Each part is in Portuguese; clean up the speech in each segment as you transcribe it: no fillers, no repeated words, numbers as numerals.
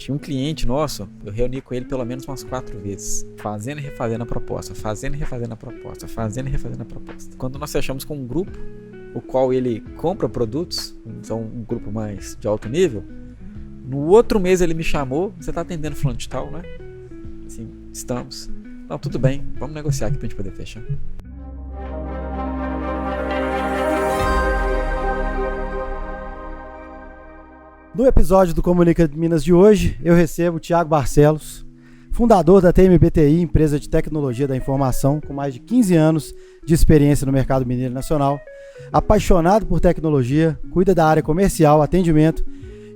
Tinha um cliente nosso, eu reuni com ele pelo menos umas 4 vezes, fazendo e refazendo a proposta, fazendo e refazendo a proposta, fazendo e refazendo a proposta. Quando nós fechamos com um grupo, o qual ele compra produtos, então um grupo mais de alto nível, no outro mês ele me chamou, você está atendendo fulano de tal, né? Sim, estamos. Não, tudo bem, vamos negociar aqui pra gente poder fechar. No episódio do Comunica Minas de hoje, eu recebo o Thiago Barcelos, fundador da TMBTI, empresa de tecnologia da informação, com mais de 15 anos de experiência no mercado mineiro nacional, apaixonado por tecnologia, cuida da área comercial, atendimento,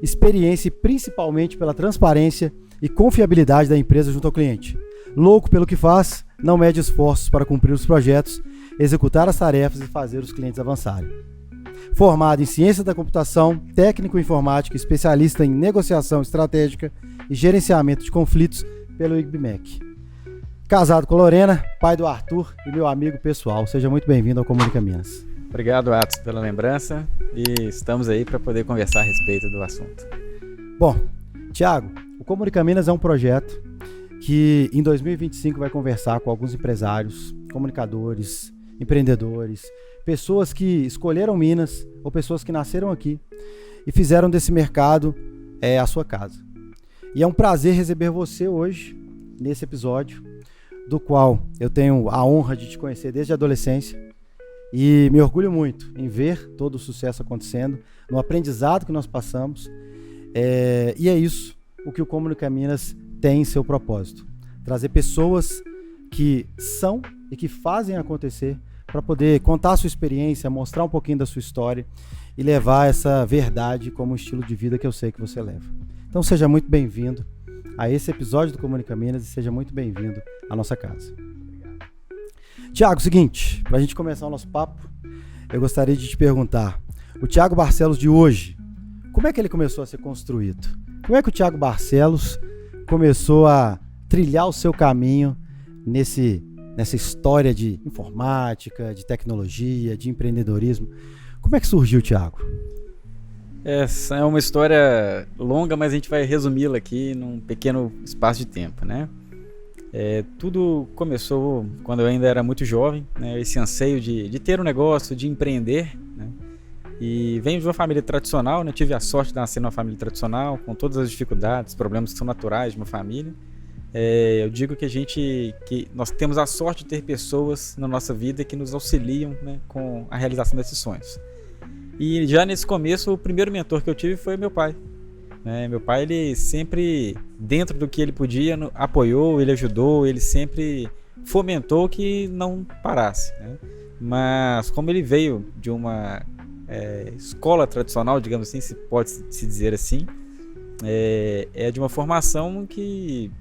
experiência e principalmente pela transparência e confiabilidade da empresa junto ao cliente. Louco pelo que faz, não mede esforços para cumprir os projetos, executar as tarefas e fazer os clientes avançarem. Formado em Ciência da Computação, técnico em Informática, especialista em negociação estratégica e gerenciamento de conflitos pelo IBMEC. Casado com Lorena, pai do Arthur e meu amigo pessoal. Seja muito bem-vindo ao Comunica Minas. Obrigado, Atos, pela lembrança e estamos aí para poder conversar a respeito do assunto. Bom, Thiago, o Comunica Minas é um projeto que em 2025 vai conversar com alguns empresários, comunicadores, empreendedores, pessoas que escolheram Minas ou pessoas que nasceram aqui e fizeram desse mercado a sua casa. E é um prazer receber você hoje, nesse episódio, do qual eu tenho a honra de te conhecer desde a adolescência e me orgulho muito em ver todo o sucesso acontecendo, no aprendizado que nós passamos. E é isso o que o Comunica Minas tem em seu propósito. Trazer pessoas que são e que fazem acontecer para poder contar a sua experiência, mostrar um pouquinho da sua história e levar essa verdade como estilo de vida que eu sei que você leva. Então seja muito bem-vindo a esse episódio do Comunica Minas e seja muito bem-vindo à nossa casa. Thiago, seguinte, para a gente começar o nosso papo, eu gostaria de te perguntar, o Thiago Barcelos de hoje, como é que ele começou a ser construído? Como é que o Thiago Barcelos começou a trilhar o seu caminho nessa história de informática, de tecnologia, de empreendedorismo? Como é que surgiu, Thiago? Essa é uma história longa, mas a gente vai resumi-la aqui num pequeno espaço de tempo, né? Tudo começou quando eu ainda era muito jovem, né? Esse anseio de ter um negócio, de empreender, né? E venho de uma família tradicional, né? Tive a sorte de nascer numa família tradicional, com todas as dificuldades, problemas que são naturais de uma família. Eu digo que nós temos a sorte de ter pessoas na nossa vida que nos auxiliam, né, com a realização desses sonhos. E já nesse começo, o primeiro mentor que eu tive foi meu pai. Meu pai, ele sempre, dentro do que ele podia, apoiou, ele ajudou, ele sempre fomentou que não parasse, né? Mas como ele veio de uma escola tradicional, digamos assim, se pode se dizer assim, é de uma formação que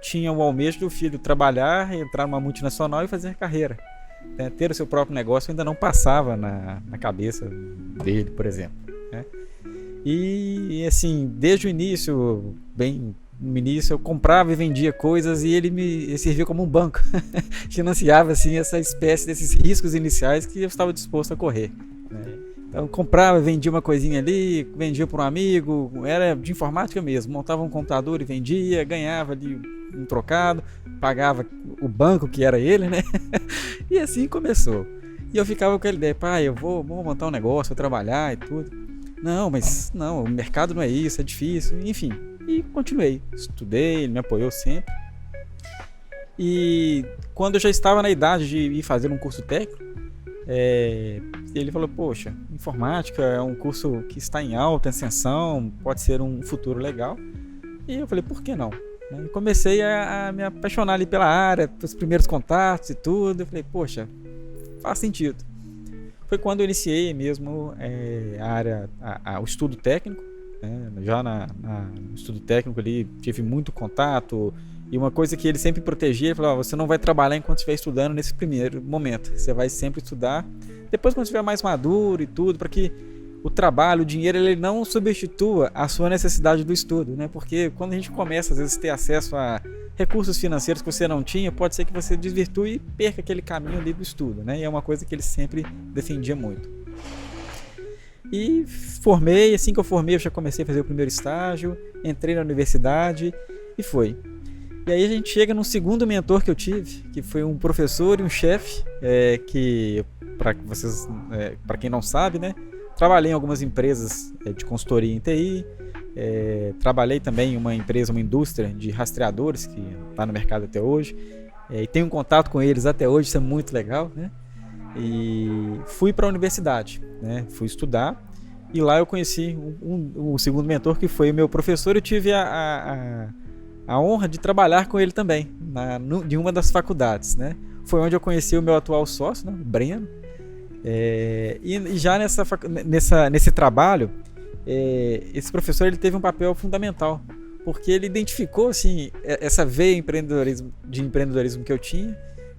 tinha o almejo do filho trabalhar, entrar numa multinacional e fazer carreira, né? Ter o seu próprio negócio ainda não passava na cabeça dele, por exemplo, né? E assim, desde o início, bem no início, eu comprava e vendia coisas e ele me servia como um banco financiava assim essa espécie desses riscos iniciais que eu estava disposto a correr, né? Então comprava, vendia uma coisinha ali, vendia para um amigo, era de informática mesmo, montava um computador e vendia, ganhava ali um trocado, pagava o banco que era ele, né? E assim começou. E eu ficava com aquela ideia, pai, eu vou montar um negócio, vou trabalhar e tudo. Não, mas não, o mercado não é isso, é difícil, enfim. E continuei, estudei, ele me apoiou sempre. E quando eu já estava na idade de ir fazer um curso técnico, ele falou, poxa, informática é um curso que está em alta ascensão, pode ser um futuro legal. E eu falei, por que não? E comecei a me apaixonar ali pela área, os primeiros contatos e tudo. Eu falei, poxa, faz sentido. Foi quando eu iniciei mesmo a área, o estudo técnico, né? Já no estudo técnico ali tive muito contato. E uma coisa que ele sempre protegia, ele falou, você não vai trabalhar enquanto estiver estudando nesse primeiro momento. Você vai sempre estudar. Depois, quando estiver mais maduro e tudo, para que o trabalho, o dinheiro, ele não substitua a sua necessidade do estudo, né? Porque quando a gente começa, às vezes, a ter acesso a recursos financeiros que você não tinha, pode ser que você desvirtue e perca aquele caminho ali do estudo, né? E é uma coisa que ele sempre defendia muito. E formei, assim que eu formei eu já comecei a fazer o primeiro estágio, entrei na universidade e foi. E aí a gente chega num segundo mentor que eu tive, que foi um professor e um chefe, que, para quem não sabe, né, trabalhei em algumas empresas de consultoria em TI, trabalhei também em uma empresa, uma indústria de rastreadores, que está no mercado até hoje, e tenho um contato com eles até hoje, isso é muito legal, né? E fui para a universidade, né? Fui estudar, e lá eu conheci o segundo mentor, que foi o meu professor. Eu tive a honra de trabalhar com ele também, de uma das faculdades, né? Foi onde eu conheci o meu atual sócio, né, o Breno. E já nesse trabalho, esse professor ele teve um papel fundamental, porque ele identificou assim, essa veia de empreendedorismo que eu tinha,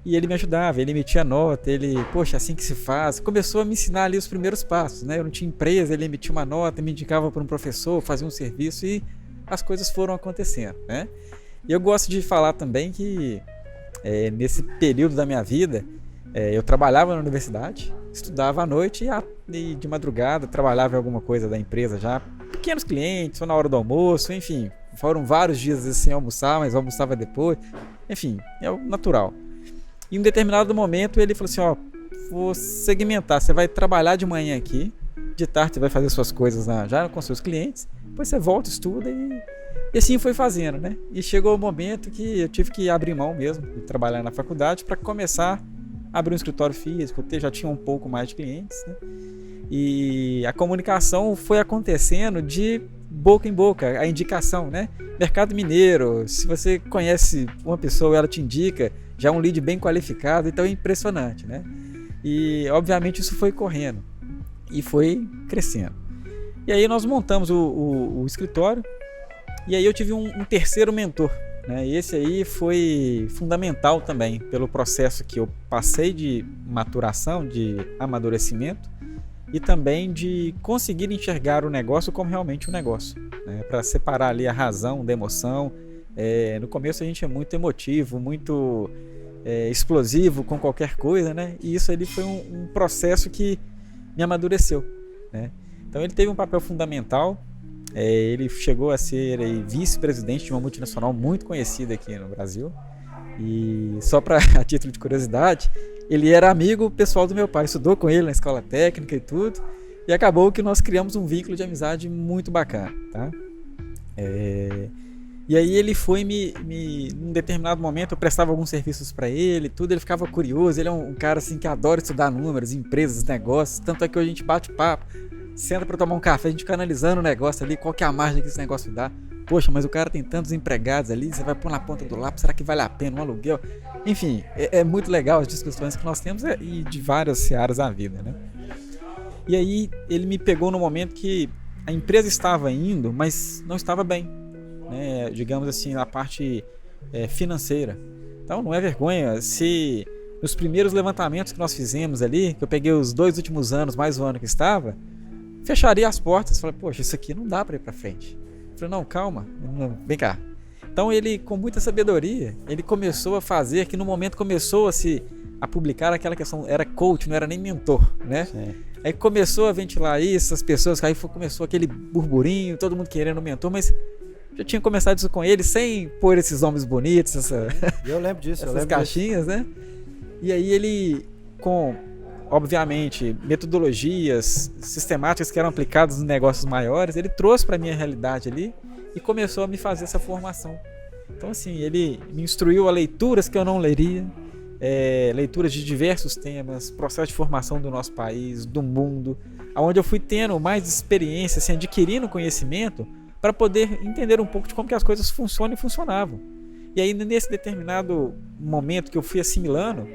e ele me ajudava, ele emitia nota, poxa, assim que se faz, começou a me ensinar ali os primeiros passos, né? Eu não tinha empresa, ele emitia uma nota, me indicava para um professor, fazia um serviço e as coisas foram acontecendo, né? E eu gosto de falar também que nesse período da minha vida, eu trabalhava na universidade, estudava à noite e de madrugada trabalhava em alguma coisa da empresa já, pequenos clientes, ou na hora do almoço, enfim, foram vários dias sem almoçar, mas eu almoçava depois, enfim, é o natural. E em um determinado momento ele falou assim, vou segmentar, você vai trabalhar de manhã aqui, de tarde você vai fazer suas coisas já com seus clientes, depois você volta, estuda e assim foi fazendo, né? E chegou o momento que eu tive que abrir mão mesmo de trabalhar na faculdade para começar a abrir um escritório físico, já tinha um pouco mais de clientes, né? E a comunicação foi acontecendo de boca em boca, a indicação, né? Mercado mineiro, se você conhece uma pessoa, ela te indica, já é um lead bem qualificado, então é impressionante, né? E obviamente isso foi correndo e foi crescendo. E aí nós montamos o escritório, e aí eu tive um terceiro mentor, né? E esse aí foi fundamental também pelo processo que eu passei de maturação, de amadurecimento, e também de conseguir enxergar o negócio como realmente um negócio, né? Para separar ali a razão da emoção. No começo a gente é muito emotivo, muito explosivo com qualquer coisa, né? E isso ali foi um processo que me amadureceu, né? Então ele teve um papel fundamental. Ele chegou a ser vice-presidente de uma multinacional muito conhecida aqui no Brasil. E só a título de curiosidade, ele era amigo pessoal do meu pai, estudou com ele na escola técnica e tudo, e acabou que nós criamos um vínculo de amizade muito bacana, tá? E aí ele foi num determinado momento eu prestava alguns serviços para ele, tudo, ele ficava curioso, ele é um cara assim que adora estudar números, empresas, negócios, tanto é que hoje a gente bate papo, senta para tomar um café, a gente fica analisando o negócio ali, qual que é a margem que esse negócio dá. Poxa, mas o cara tem tantos empregados ali, você vai pôr na ponta do lápis, será que vale a pena um aluguel? Enfim, é muito legal as discussões que nós temos e de várias searas da vida, né? E aí ele me pegou no momento que a empresa estava indo, mas não estava bem, né? Digamos assim, na parte financeira. Então não é vergonha se nos primeiros levantamentos que nós fizemos ali, que eu peguei os 2 últimos anos, mais o ano que estava, fecharia as portas, falei, poxa, isso aqui não dá para ir para frente. Falei, não, calma, vem cá. Então ele, com muita sabedoria, ele começou a fazer, que no momento começou a publicar aquela questão, era coach, não era nem mentor, né? Sim. Aí começou a ventilar isso, as pessoas, aí começou aquele burburinho, todo mundo querendo mentor, mas já tinha começado isso com ele, sem pôr esses nomes bonitos, eu lembro disso, essas caixinhas, né? E aí ele, com, obviamente, metodologias sistemáticas que eram aplicadas nos negócios maiores, ele trouxe para a minha realidade ali e começou a me fazer essa formação. Então assim, ele me instruiu a leituras que eu não leria, leituras de diversos temas, processo de formação do nosso país, do mundo, onde eu fui tendo mais experiência, assim, adquirindo conhecimento para poder entender um pouco de como que as coisas funcionam e funcionavam. E aí nesse determinado momento que eu fui assimilando,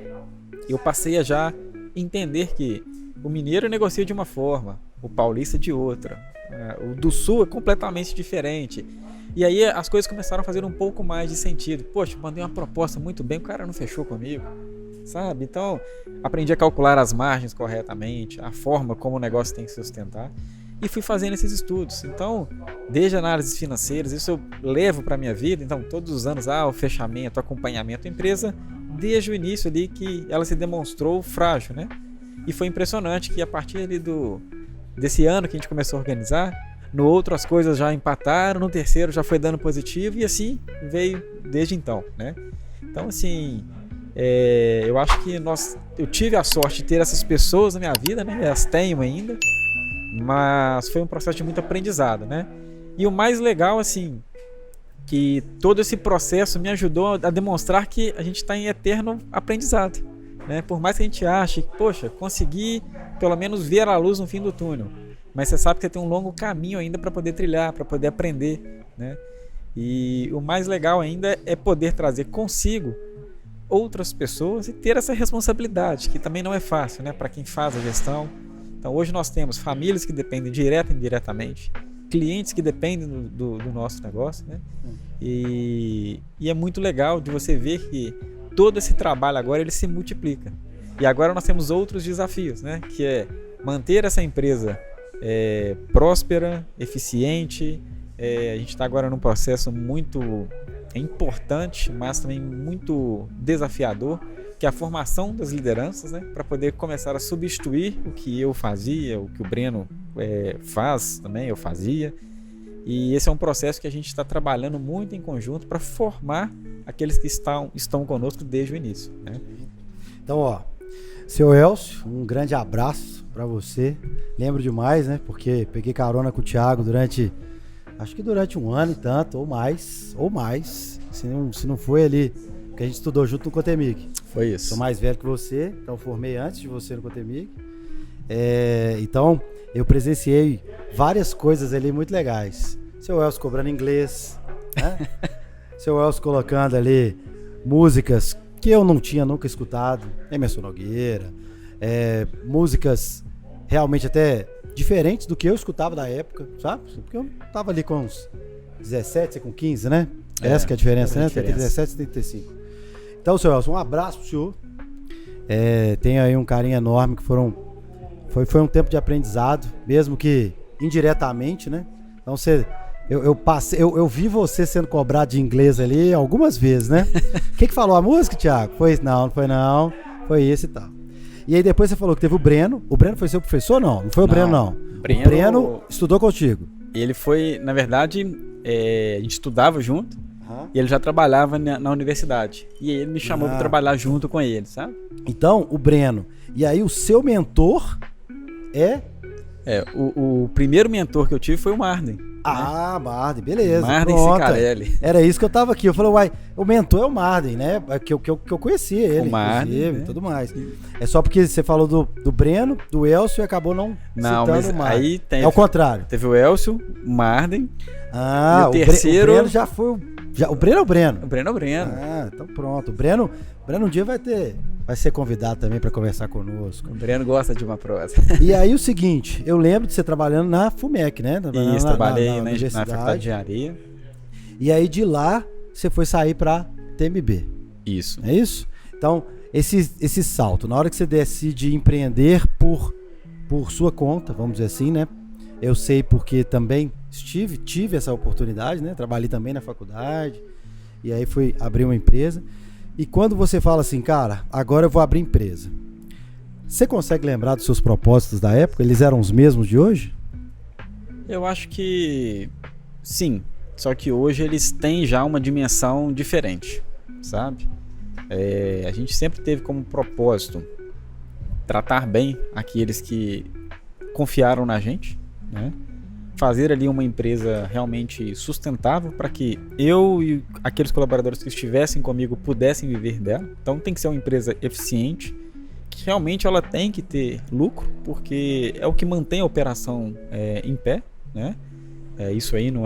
eu passei a já entender que o mineiro negocia de uma forma, o paulista de outra, o do sul é completamente diferente. E aí as coisas começaram a fazer um pouco mais de sentido. Poxa, mandei uma proposta muito bem, o cara não fechou comigo, sabe? Então aprendi a calcular as margens corretamente, a forma como o negócio tem que se sustentar, e fui fazendo esses estudos. Então, desde análises financeiras, isso eu levo para a minha vida. Então todos os anos, o fechamento, o acompanhamento da empresa, desde o início ali que ela se demonstrou frágil, né? E foi impressionante que a partir ali do desse ano que a gente começou a organizar. No outro as coisas já empataram, no terceiro já foi dando positivo e assim veio desde então, né? Então assim, eu acho que eu tive a sorte de ter essas pessoas na minha vida, né? Elas tenho ainda, mas foi um processo de muito aprendizado, né? E o mais legal, assim, que todo esse processo me ajudou a demonstrar que a gente está em eterno aprendizado, né? Por mais que a gente ache que, poxa, consegui pelo menos ver a luz no fim do túnel, mas você sabe que você tem um longo caminho ainda para poder trilhar, para poder aprender, né? E o mais legal ainda é poder trazer consigo outras pessoas e ter essa responsabilidade, que também não é fácil, né, para quem faz a gestão. Então hoje nós temos famílias que dependem direta e indiretamente, clientes que dependem do nosso negócio, né? E é muito legal de você ver que todo esse trabalho agora ele se multiplica. E agora nós temos outros desafios, né? Que é manter essa empresa próspera, eficiente. A gente está agora num processo muito importante, mas também muito desafiador, que é a formação das lideranças, né? Para poder começar a substituir o que eu fazia, o que o Breno faz também, eu fazia. E esse é um processo que a gente está trabalhando muito em conjunto para formar aqueles que estão conosco desde o início, né? Então, ó, seu Elcio, um grande abraço para você. Lembro demais, né? Porque peguei carona com o Thiago acho que durante um ano e tanto, ou mais. Se não foi ali, porque a gente estudou junto no Cotemig. Foi isso. Sou mais velho que você, então formei antes de você no Cotemig. Então, eu presenciei várias coisas ali muito legais. Seu Elcio cobrando inglês, né? Seu Elcio colocando ali músicas que eu não tinha nunca escutado, Emerson Nogueira, músicas realmente até diferentes do que eu escutava da época, sabe? Porque eu tava ali com uns 17, você com 15, né? Essa que é a diferença, né? Tem 17 e 75. Então, seu Elcio, um abraço pro senhor. Tenho aí um carinho enorme que foi um tempo de aprendizado, mesmo que indiretamente, né? Então eu vi você sendo cobrado de inglês ali algumas vezes, né? O que falou a música, Thiago? Não foi não. Foi esse e tal. E aí depois você falou que teve o Breno. O Breno foi seu professor, não? Não foi o Breno, não. O Breno estudou contigo. Ele foi, na verdade, a gente estudava junto. E ele já trabalhava na universidade. E aí ele me chamou para trabalhar junto com ele, sabe? Então, o Breno. E aí o seu mentor o primeiro mentor que eu tive foi o Marden. Marden, beleza. Marden Cicarelli. Era isso que eu tava aqui. Eu falei, uai, o mentor é o Marden, né? Que eu conhecia ele, o Marden, e tudo mais. É só porque você falou do Breno, do Elcio e acabou não citando o Marden. Aí é o contrário. Teve o Elcio, o Marden. E o terceiro... O Breno já foi o Breno é o Breno? O Breno é o Breno. Então pronto. O Breno um dia vai ser convidado também para conversar conosco. O Breno gosta de uma prosa. E aí o seguinte, eu lembro de você trabalhando na FUMEC, né? Isso, trabalhei na Faculdade de Engenharia. E aí de lá você foi sair para TMB. Isso. É isso? Então, esse salto, na hora que você decide empreender por sua conta, vamos dizer assim, né? Eu sei porque também tive essa oportunidade, né? Trabalhei também na faculdade. E aí fui abrir uma empresa. E quando você fala assim, cara, agora eu vou abrir empresa, você consegue lembrar dos seus propósitos da época? Eles eram os mesmos de hoje? Eu acho que sim. Só que hoje eles têm já uma dimensão diferente, sabe? A gente sempre teve como propósito tratar bem aqueles que confiaram na gente, né? Fazer ali uma empresa realmente sustentável para que eu e aqueles colaboradores que estivessem comigo pudessem viver dela. Então tem que ser uma empresa eficiente, que realmente ela tem que ter lucro, porque é o que mantém a operação em pé, né? Isso aí não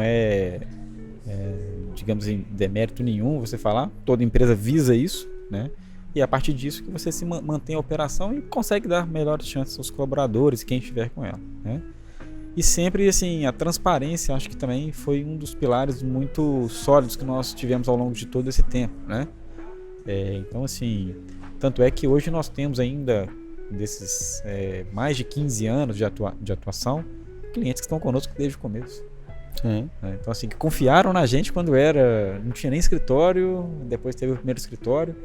digamos assim, demérito nenhum você falar, toda empresa visa isso, né? E é a partir disso que você se mantém a operação e consegue dar melhores chances aos colaboradores e quem estiver com ela, né? E sempre, assim, a transparência acho que também foi um dos pilares muito sólidos que nós tivemos ao longo de todo esse tempo, né? Então, assim, tanto é que hoje nós temos ainda, desses mais de 15 anos de atuação, clientes que estão conosco desde o começo. Sim. Então, assim, que confiaram na gente quando não tinha nem escritório, depois teve o primeiro escritório.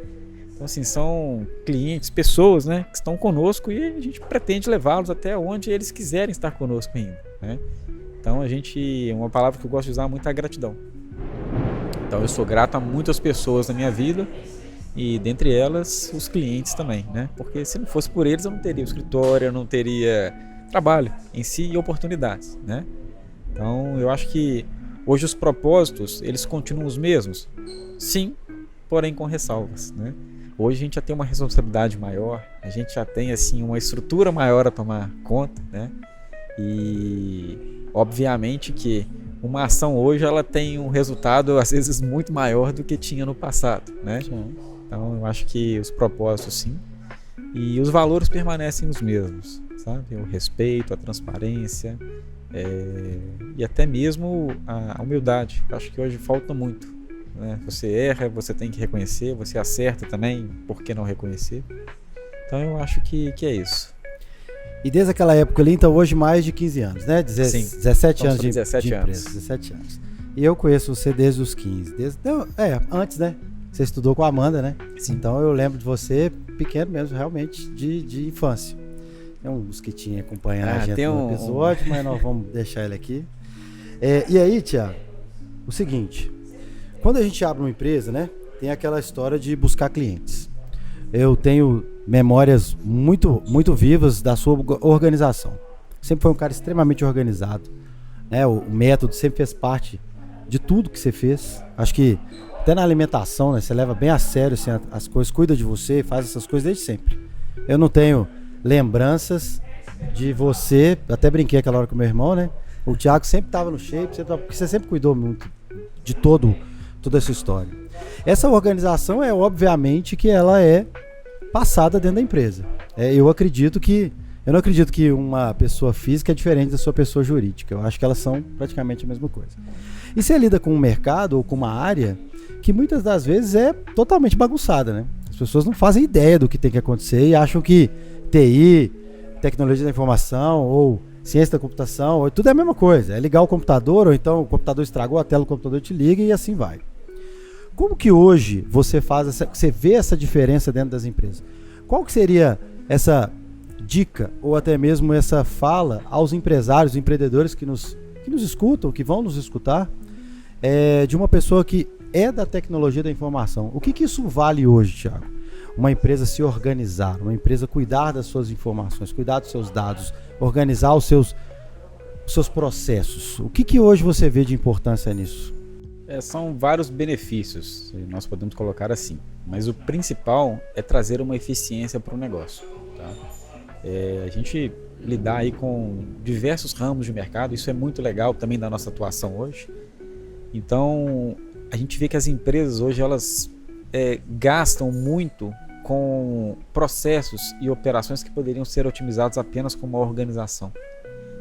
Então, assim, são clientes, pessoas, né, que estão conosco e a gente pretende levá-los até onde eles quiserem estar conosco ainda, né? Então, uma palavra que eu gosto de usar muito é a gratidão. Então, eu sou grato a muitas pessoas na minha vida e, dentre elas, os clientes também, né? Porque se não fosse por eles, eu não teria o escritório, eu não teria trabalho em si e oportunidades, né? Então, eu acho que hoje os propósitos, eles continuam os mesmos? Sim, porém com ressalvas, né? Hoje a gente já tem uma responsabilidade maior, a gente já tem assim uma estrutura maior a tomar conta, né? E obviamente que uma ação hoje ela tem um resultado às vezes muito maior do que tinha no passado, né? Sim. Então eu acho que os propósitos sim, e os valores permanecem os mesmos, sabe? O respeito, a transparência, e até mesmo a humildade. Eu acho que hoje falta muito. Você erra, você tem que reconhecer, você acerta também, por que não reconhecer? Então eu acho que é isso. E desde aquela época ali, então hoje mais de 15 anos, né? Sim, 17 anos de 17 anos. empresa, 17 anos. E eu conheço você desde os 15, antes, né? Você estudou com a Amanda, né? Sim. Então eu lembro de você pequeno mesmo, realmente, de infância. Tem uns que tinha acompanhado a gente no episódio, mas nós vamos deixar ele aqui. E aí, Thiago, o seguinte... Quando a gente abre uma empresa, né, tem aquela história de buscar clientes. Eu tenho memórias muito, muito vivas da sua organização. Sempre foi um cara extremamente organizado, né? O método sempre fez parte de tudo que você fez. Acho que até na alimentação, né, você leva bem a sério assim, as coisas, cuida de você, faz essas coisas desde sempre. Eu não tenho lembranças de você, até brinquei aquela hora com meu irmão, né? O Thiago sempre estava no shape, porque você sempre cuidou muito de toda essa história. Essa organização obviamente que ela é passada dentro da empresa. Eu não acredito que uma pessoa física é diferente da sua pessoa jurídica. Eu acho que elas são praticamente a mesma coisa. E você lida com um mercado ou com uma área que muitas das vezes é totalmente bagunçada, né? As pessoas não fazem ideia do que tem que acontecer e acham que TI, tecnologia da informação ou ciência da computação, tudo é a mesma coisa. É ligar o computador, ou então o computador estragou, a tela do computador te liga e assim vai. Como que hoje você vê essa diferença dentro das empresas? Qual que seria essa dica, ou até mesmo essa fala aos empresários, empreendedores que nos escutam, que vão nos escutar, de uma pessoa que é da tecnologia da informação? O que isso vale hoje, Thiago? Uma empresa se organizar, uma empresa cuidar das suas informações, cuidar dos seus dados, organizar os seus processos. O que hoje você vê de importância nisso? São vários benefícios, nós podemos colocar assim, mas o principal é trazer uma eficiência para o negócio, tá? A gente lidar aí com diversos ramos de mercado, isso é muito legal também da nossa atuação hoje. Então a gente vê que as empresas hoje elas gastam muito com processos e operações que poderiam ser otimizados apenas com uma organização.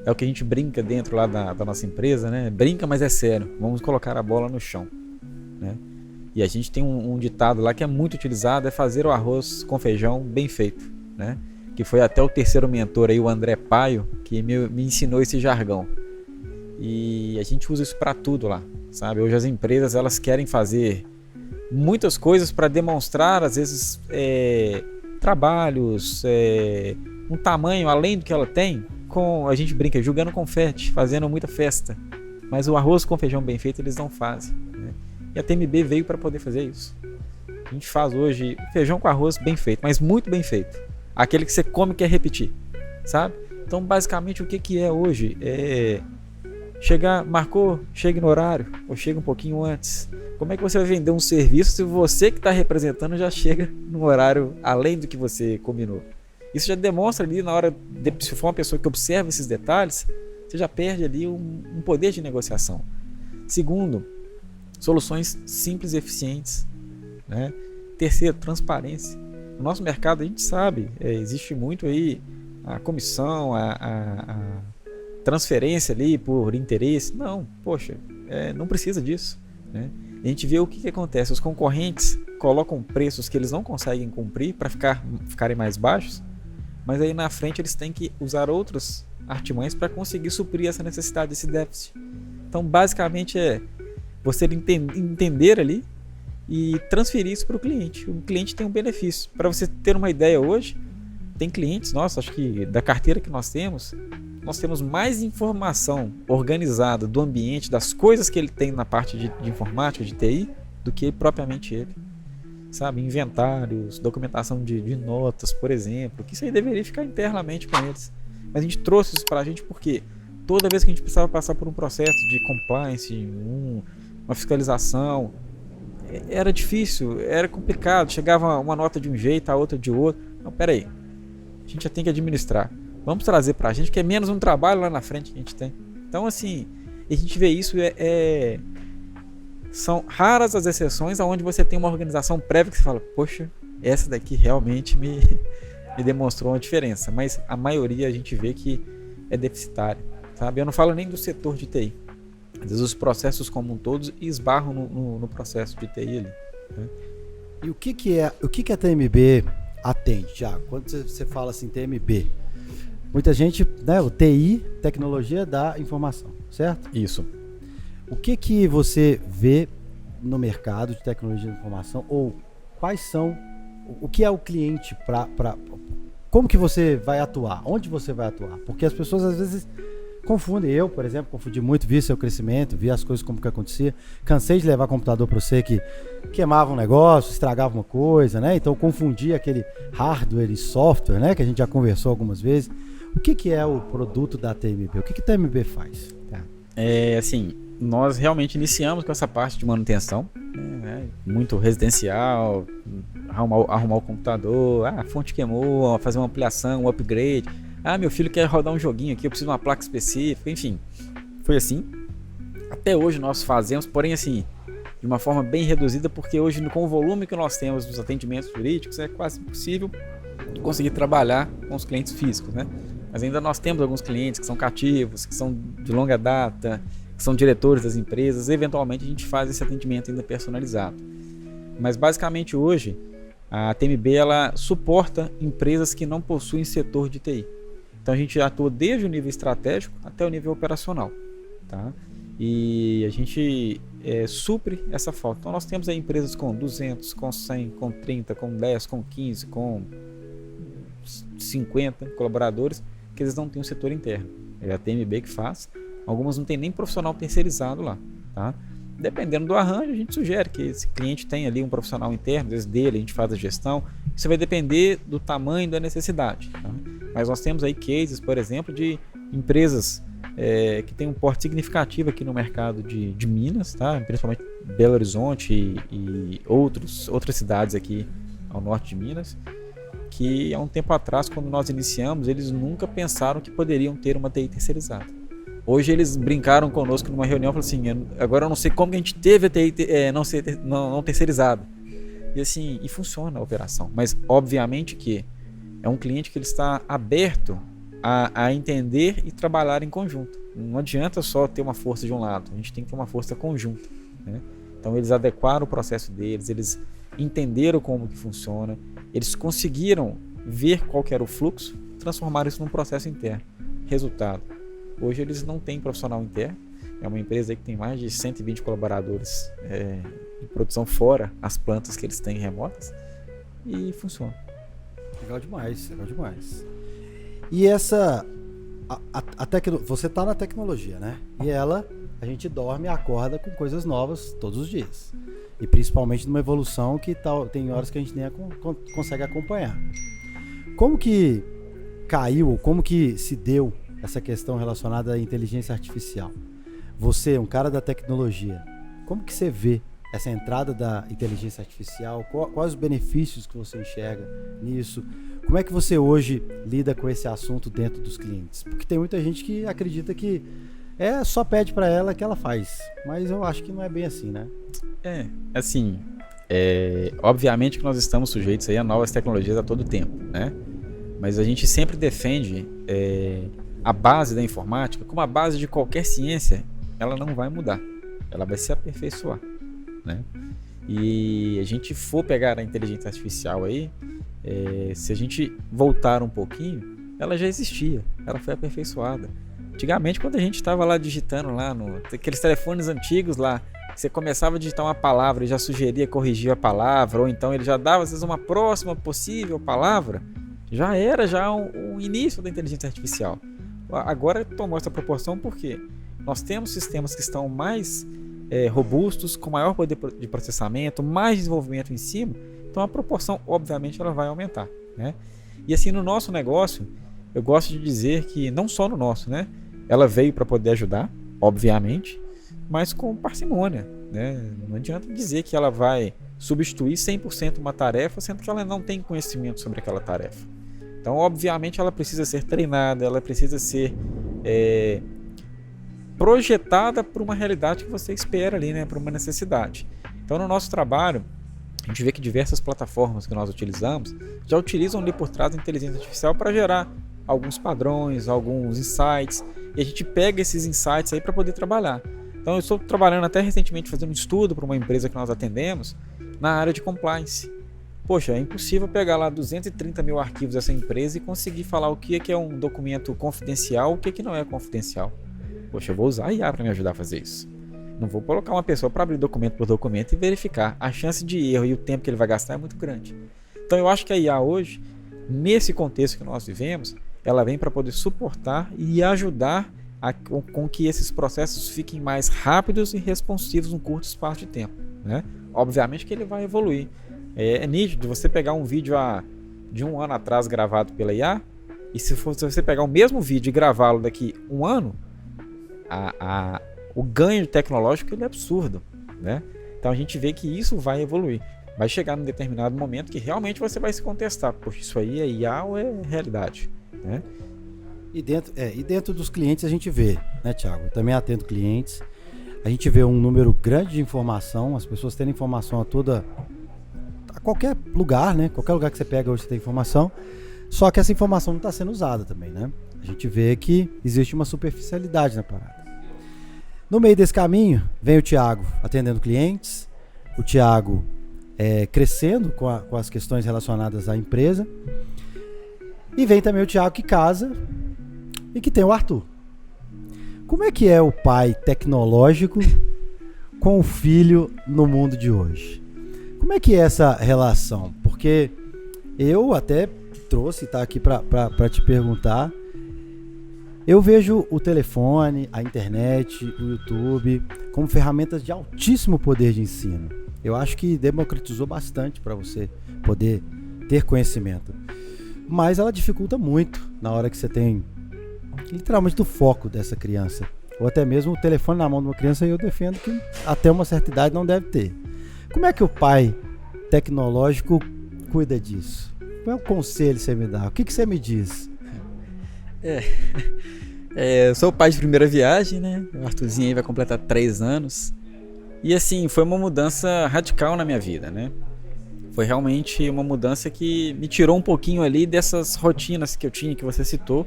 É o que a gente brinca dentro lá da nossa empresa, né? Brinca, mas é sério. Vamos colocar a bola no chão, né? E a gente tem um ditado lá que é muito utilizado, é fazer o arroz com feijão bem feito, né? Que foi até o terceiro mentor aí, o André Paio, que me ensinou esse jargão. E a gente usa isso para tudo lá, sabe? Hoje as empresas elas querem fazer muitas coisas para demonstrar, às vezes, trabalhos, um tamanho além do que ela tem. A gente brinca, jogando confete, fazendo muita festa, mas o arroz com feijão bem feito eles não fazem, né? E a TMB veio para poder fazer isso. A gente faz hoje feijão com arroz bem feito, mas muito bem feito, aquele que você come e quer repetir, sabe? Então basicamente o que é hoje marcou, chega no horário ou chega um pouquinho antes. Como é que você vai vender um serviço se você que está representando já chega no horário além do que você combinou? Isso já demonstra ali na hora, se for uma pessoa que observa esses detalhes, você já perde ali um poder de negociação. Segundo, soluções simples e eficientes, né? Terceiro, transparência. No nosso mercado a gente sabe, existe muito aí a comissão, a transferência ali por interesse. Não, poxa, não precisa disso, né? A gente vê o que acontece, os concorrentes colocam preços que eles não conseguem cumprir para ficarem mais baixos, mas aí na frente eles têm que usar outros artimanhas para conseguir suprir essa necessidade, esse déficit. Então basicamente você entender ali e transferir isso para o cliente. O cliente tem um benefício. Para você ter uma ideia hoje, tem clientes, nossa, acho que da carteira que nós temos mais informação organizada do ambiente, das coisas que ele tem na parte de informática, de TI, do que propriamente ele. Sabe, inventários, documentação de notas, por exemplo, que isso aí deveria ficar internamente com eles. Mas a gente trouxe isso para a gente porque toda vez que a gente precisava passar por um processo de compliance, uma fiscalização, era difícil, era complicado, chegava uma nota de um jeito, a outra de outro. Não, peraí, a gente já tem que administrar. Vamos trazer para a gente, que é menos um trabalho lá na frente que a gente tem. Então, assim, a gente vê isso, são raras as exceções onde você tem uma organização prévia que você fala, poxa, essa daqui realmente me demonstrou uma diferença. Mas a maioria a gente vê que é deficitária, sabe? Eu não falo nem do setor de TI. Às vezes os processos como um todos esbarram no processo de TI ali, né? E o que a TMB atende, Thiago? Quando você fala assim, TMB, muita gente, né, o TI, tecnologia da informação, certo? Isso. O que você vê no mercado de tecnologia da informação, ou quais são, o que é o cliente como que você vai atuar? Onde você vai atuar? Porque as pessoas às vezes confundem. Eu, por exemplo, confundi muito, vi seu crescimento, vi as coisas como que acontecia. Cansei de levar computador para você que queimava um negócio, estragava uma coisa, né? Então eu confundi aquele hardware e software, né? Que a gente já conversou algumas vezes. O que é o produto da TMB? O que a TMB faz? Tá. Assim, nós realmente iniciamos com essa parte de manutenção, né? Muito residencial, arrumar o computador, a fonte queimou, fazer uma ampliação, um upgrade. Meu filho quer rodar um joguinho aqui, eu preciso de uma placa específica, enfim. Foi assim. Até hoje nós fazemos, porém assim, de uma forma bem reduzida, porque hoje com o volume que nós temos dos atendimentos jurídicos é quase impossível conseguir trabalhar com os clientes físicos, né? Mas ainda nós temos alguns clientes que são cativos, que são de longa data, que são diretores das empresas. Eventualmente a gente faz esse atendimento ainda personalizado. Mas basicamente hoje a TMB ela suporta empresas que não possuem setor de TI. Então a gente atua desde o nível estratégico até o nível operacional, tá? E a gente supre essa falta. Então nós temos aí empresas com 200, com 100, com 30, com 10, com 15, com 50 colaboradores que eles não têm um setor interno. É a TMB que faz. Algumas não tem nem profissional terceirizado lá, tá? Dependendo do arranjo, a gente sugere que esse cliente tenha ali um profissional interno, às vezes dele, a gente faz a gestão. Isso vai depender do tamanho da necessidade, tá? Mas nós temos aí cases, por exemplo, de empresas que têm um porte significativo aqui no mercado de Minas, tá? Principalmente Belo Horizonte e outras cidades aqui ao norte de Minas, que há um tempo atrás, quando nós iniciamos, eles nunca pensaram que poderiam ter uma TI terceirizada. Hoje eles brincaram conosco numa reunião e falaram assim, agora eu não sei como que a gente teve a TI não terceirizada. E assim, e funciona a operação. Mas obviamente que é um cliente que ele está aberto a entender e trabalhar em conjunto. Não adianta só ter uma força de um lado, a gente tem que ter uma força conjunta, né? Então eles adequaram o processo deles, eles entenderam como que funciona, eles conseguiram ver qual que era o fluxo, transformaram isso num processo interno. Resultado, hoje eles não têm profissional interno, é uma empresa aí que tem mais de 120 colaboradores em produção fora as plantas que eles têm remotas, e funciona. Legal demais, legal demais. E você está na tecnologia, né? E a gente dorme e acorda com coisas novas todos os dias. E principalmente numa evolução que tem horas que a gente nem consegue acompanhar. Como que caiu, ou como que se deu essa questão relacionada à inteligência artificial? Você, um cara da tecnologia, como que você vê essa entrada da inteligência artificial? Quais os benefícios que você enxerga nisso? Como é que você hoje lida com esse assunto dentro dos clientes? Porque tem muita gente que acredita que só pede para ela que ela faz, mas eu acho que não é bem assim, né? Assim, obviamente que nós estamos sujeitos aí a novas tecnologias a todo tempo, né? Mas a gente sempre defende a base da informática, como a base de qualquer ciência, ela não vai mudar, ela vai se aperfeiçoar, né? E a gente for pegar a inteligência artificial aí, se a gente voltar um pouquinho, ela já existia, ela foi aperfeiçoada. Antigamente, quando a gente estava lá digitando lá aqueles telefones antigos lá, Você começava a digitar uma palavra e já sugeria corrigir a palavra, ou então ele já dava às vezes uma próxima possível palavra, já era um início da inteligência artificial. Agora tomou essa proporção porque nós temos sistemas que estão mais robustos, com maior poder de processamento, mais desenvolvimento em cima, então a proporção obviamente ela vai aumentar, né? E assim, no nosso negócio, eu gosto de dizer que não só no nosso, né? Ela veio para poder ajudar, obviamente, mas com parcimônia, né? Não adianta dizer que ela vai substituir 100% uma tarefa, sendo que ela não tem conhecimento sobre aquela tarefa. Então, obviamente, ela precisa ser treinada, ela precisa ser projetada para uma realidade que você espera ali, né? Para uma necessidade. Então, no nosso trabalho, a gente vê que diversas plataformas que nós utilizamos já utilizam ali por trás a inteligência artificial para gerar alguns padrões, alguns insights, e a gente pega esses insights aí para poder trabalhar. Então eu estou trabalhando até recentemente fazendo um estudo para uma empresa que nós atendemos na área de compliance. Poxa, é impossível pegar lá 230 mil arquivos dessa empresa e conseguir falar o que é um documento confidencial, o que não é confidencial. Poxa, eu vou usar a IA para me ajudar a fazer isso. Não vou colocar uma pessoa para abrir documento por documento e verificar. A chance de erro e o tempo que ele vai gastar é muito grande. Então eu acho que a IA hoje, nesse contexto que nós vivemos, ela vem para poder suportar e ajudar com que esses processos fiquem mais rápidos e responsivos num curto espaço de tempo, né? Obviamente que ele vai evoluir. É nítido você pegar um vídeo de um ano atrás gravado pela IA, e se você pegar o mesmo vídeo e gravá-lo daqui um ano, o ganho tecnológico ele é absurdo, né? Então a gente vê que isso vai evoluir. Vai chegar num determinado momento que realmente você vai se contestar, poxa, isso aí é IA ou é realidade, né? E dentro dos clientes a gente vê, né, Thiago? Eu também atendo clientes. A gente vê um número grande de informação, as pessoas têm informação a qualquer lugar, né? Qualquer lugar que você pega hoje você tem informação. Só que essa informação não está sendo usada também, né? A gente vê que existe uma superficialidade na parada. No meio desse caminho, vem o Thiago atendendo clientes, o Thiago crescendo com as questões relacionadas à empresa, e vem também o Thiago que casa e que tem o Arthur. Como é que é o pai tecnológico com o filho no mundo de hoje? Como é que é essa relação? Porque eu até trouxe, tá aqui para te perguntar. Eu vejo o telefone, a internet, o YouTube como ferramentas de altíssimo poder de ensino. Eu acho que democratizou bastante para você poder ter conhecimento. Mas ela dificulta muito na hora que você tem literalmente do foco dessa criança. Ou até mesmo o telefone na mão de uma criança, eu defendo que até uma certa idade não deve ter. Como é que o pai tecnológico cuida disso? Qual é o conselho que você me dá? O que você me diz? Eu sou o pai de primeira viagem, né? O Arthurzinho aí vai completar 3 anos. E assim, foi uma mudança radical na minha vida, né? Foi realmente uma mudança que me tirou um pouquinho ali dessas rotinas que eu tinha, que você citou.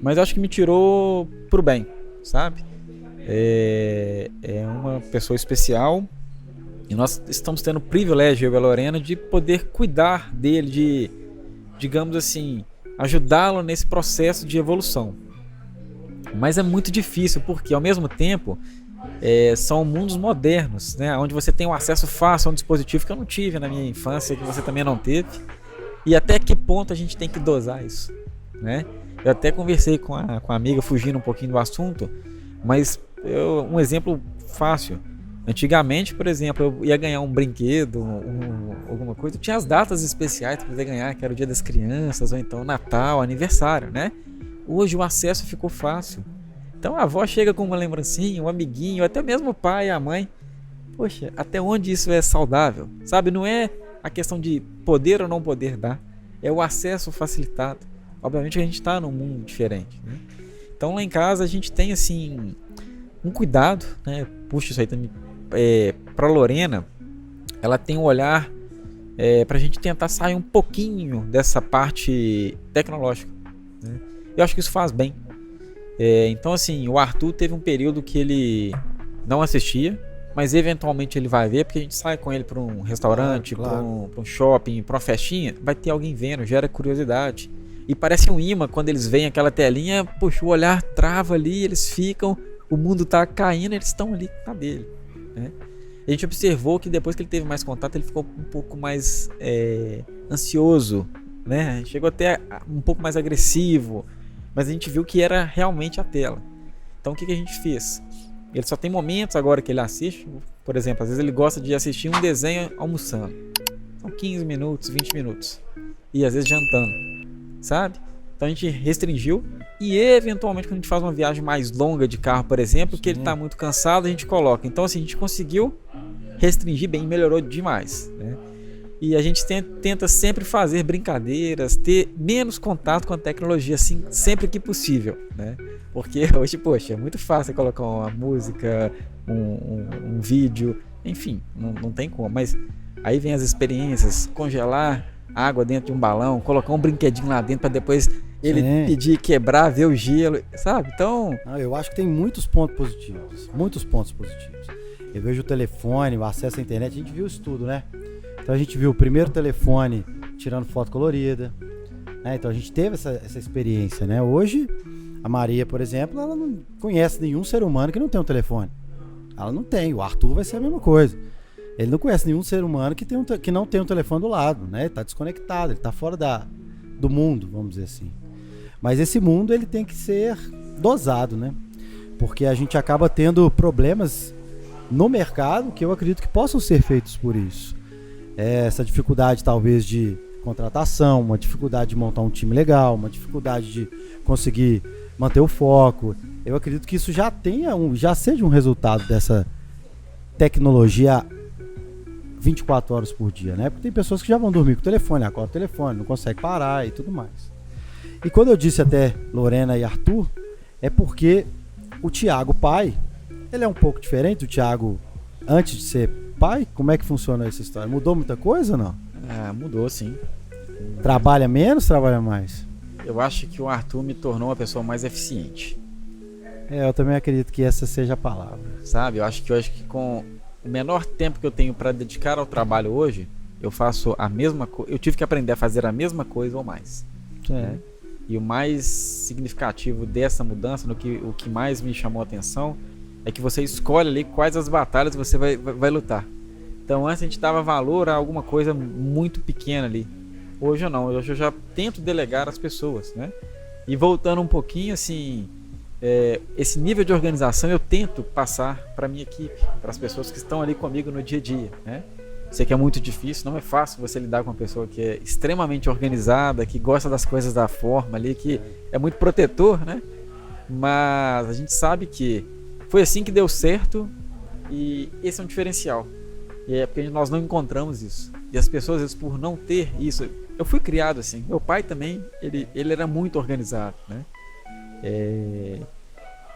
Mas eu acho que me tirou pro bem, sabe? É uma pessoa especial. E nós estamos tendo o privilégio, eu e a Lorena, de poder cuidar dele, de, digamos assim, ajudá-lo nesse processo de evolução. Mas é muito difícil, porque ao mesmo tempo são mundos modernos, né? Onde você tem um acesso fácil a um dispositivo que eu não tive na minha infância, que você também não teve. E até que ponto a gente tem que dosar isso, né? Eu até conversei com a amiga, fugindo um pouquinho do assunto, mas um exemplo fácil. Antigamente, por exemplo, eu ia ganhar um brinquedo, alguma coisa, tinha as datas especiais para poder ganhar, que era o Dia das Crianças, ou então Natal, aniversário, né? Hoje o acesso ficou fácil. Então a avó chega com uma lembrancinha, um amiguinho, até mesmo o pai e a mãe. Poxa, até onde isso é saudável? Sabe, não é a questão de poder ou não poder dar, é o acesso facilitado. Obviamente a gente está num mundo diferente, né? Então lá em casa a gente tem assim um cuidado, né? Puxa, isso aí também para Lorena, ela tem um olhar para a gente tentar sair um pouquinho dessa parte tecnológica, né? Eu acho que isso faz bem. Então assim, o Arthur teve um período que ele não assistia, mas eventualmente ele vai ver, porque a gente sai com ele para um restaurante, claro. Para um shopping, para uma festinha, vai ter alguém vendo, gera curiosidade. E parece um imã quando eles veem aquela telinha, poxa, o olhar trava ali, eles ficam, o mundo tá caindo, eles estão ali na dele. né? A gente observou que depois que ele teve mais contato, ele ficou um pouco mais ansioso, né? Chegou até um pouco mais agressivo, mas a gente viu que era realmente a tela. Então o que a gente fez? Ele só tem momentos agora que ele assiste, por exemplo, às vezes ele gosta de assistir um desenho almoçando. São 15 minutos, 20 minutos. E às vezes jantando, sabe? Então a gente restringiu e eventualmente quando a gente faz uma viagem mais longa de carro, por exemplo, que ele está muito cansado, a gente coloca. Então assim, a gente conseguiu restringir bem, melhorou demais, né? E a gente tenta sempre fazer brincadeiras, ter menos contato com a tecnologia, assim, sempre que possível, né? Porque hoje, poxa, é muito fácil colocar uma música, um vídeo, enfim, não tem como. Mas aí vem as experiências, congelar água dentro de um balão, colocar um brinquedinho lá dentro para depois ele pedir quebrar, ver o gelo, sabe? Então... eu acho que tem muitos pontos positivos, Eu vejo o telefone, o acesso à internet, a gente viu isso tudo, né? Então a gente viu o primeiro telefone tirando foto colorida, né? Então a gente teve essa experiência, né? Hoje, a Maria, por exemplo, ela não conhece nenhum ser humano que não tem um telefone. Ela não tem, o Arthur vai ser a mesma coisa. Ele não conhece nenhum ser humano que não tem um telefone do lado, né? Ele está desconectado, ele está fora do mundo, vamos dizer assim. Mas esse mundo ele tem que ser dosado, né? Porque a gente acaba tendo problemas no mercado que eu acredito que possam ser feitos por isso. Essa dificuldade talvez de contratação, uma dificuldade de montar um time legal, uma dificuldade de conseguir manter o foco. Eu acredito que isso já seja um resultado dessa tecnologia 24 horas por dia, né? Porque tem pessoas que já vão dormir com o telefone, acordam o telefone, não consegue parar e tudo mais. E quando eu disse até Lorena e Arthur, é porque o Thiago pai, ele é um pouco diferente do Thiago antes de ser pai. Como é que funciona essa história? Mudou muita coisa ou não? Mudou sim. Trabalha menos, trabalha mais? Eu acho que o Arthur me tornou uma pessoa mais eficiente. Eu também acredito que essa seja a palavra. Sabe, eu acho que com o menor tempo que eu tenho para dedicar ao trabalho hoje, eu faço a mesma coisa. Eu tive que aprender a fazer a mesma coisa ou mais. Né? E o mais significativo dessa mudança, o que mais me chamou a atenção, é que você escolhe ali quais as batalhas você vai lutar. Então antes a gente dava valor a alguma coisa muito pequena ali. Hoje eu não, hoje eu já tento delegar as pessoas, né? E voltando um pouquinho, assim, esse nível de organização eu tento passar para minha equipe, para as pessoas que estão ali comigo no dia a dia, né? Sei que é muito difícil, não é fácil você lidar com uma pessoa que é extremamente organizada, que gosta das coisas da forma ali, que é muito protetor, né? Mas a gente sabe que foi assim que deu certo e esse é um diferencial. E é porque nós não encontramos isso. E as pessoas, às vezes, por não ter isso... Eu fui criado assim. Meu pai também, ele era muito organizado, né?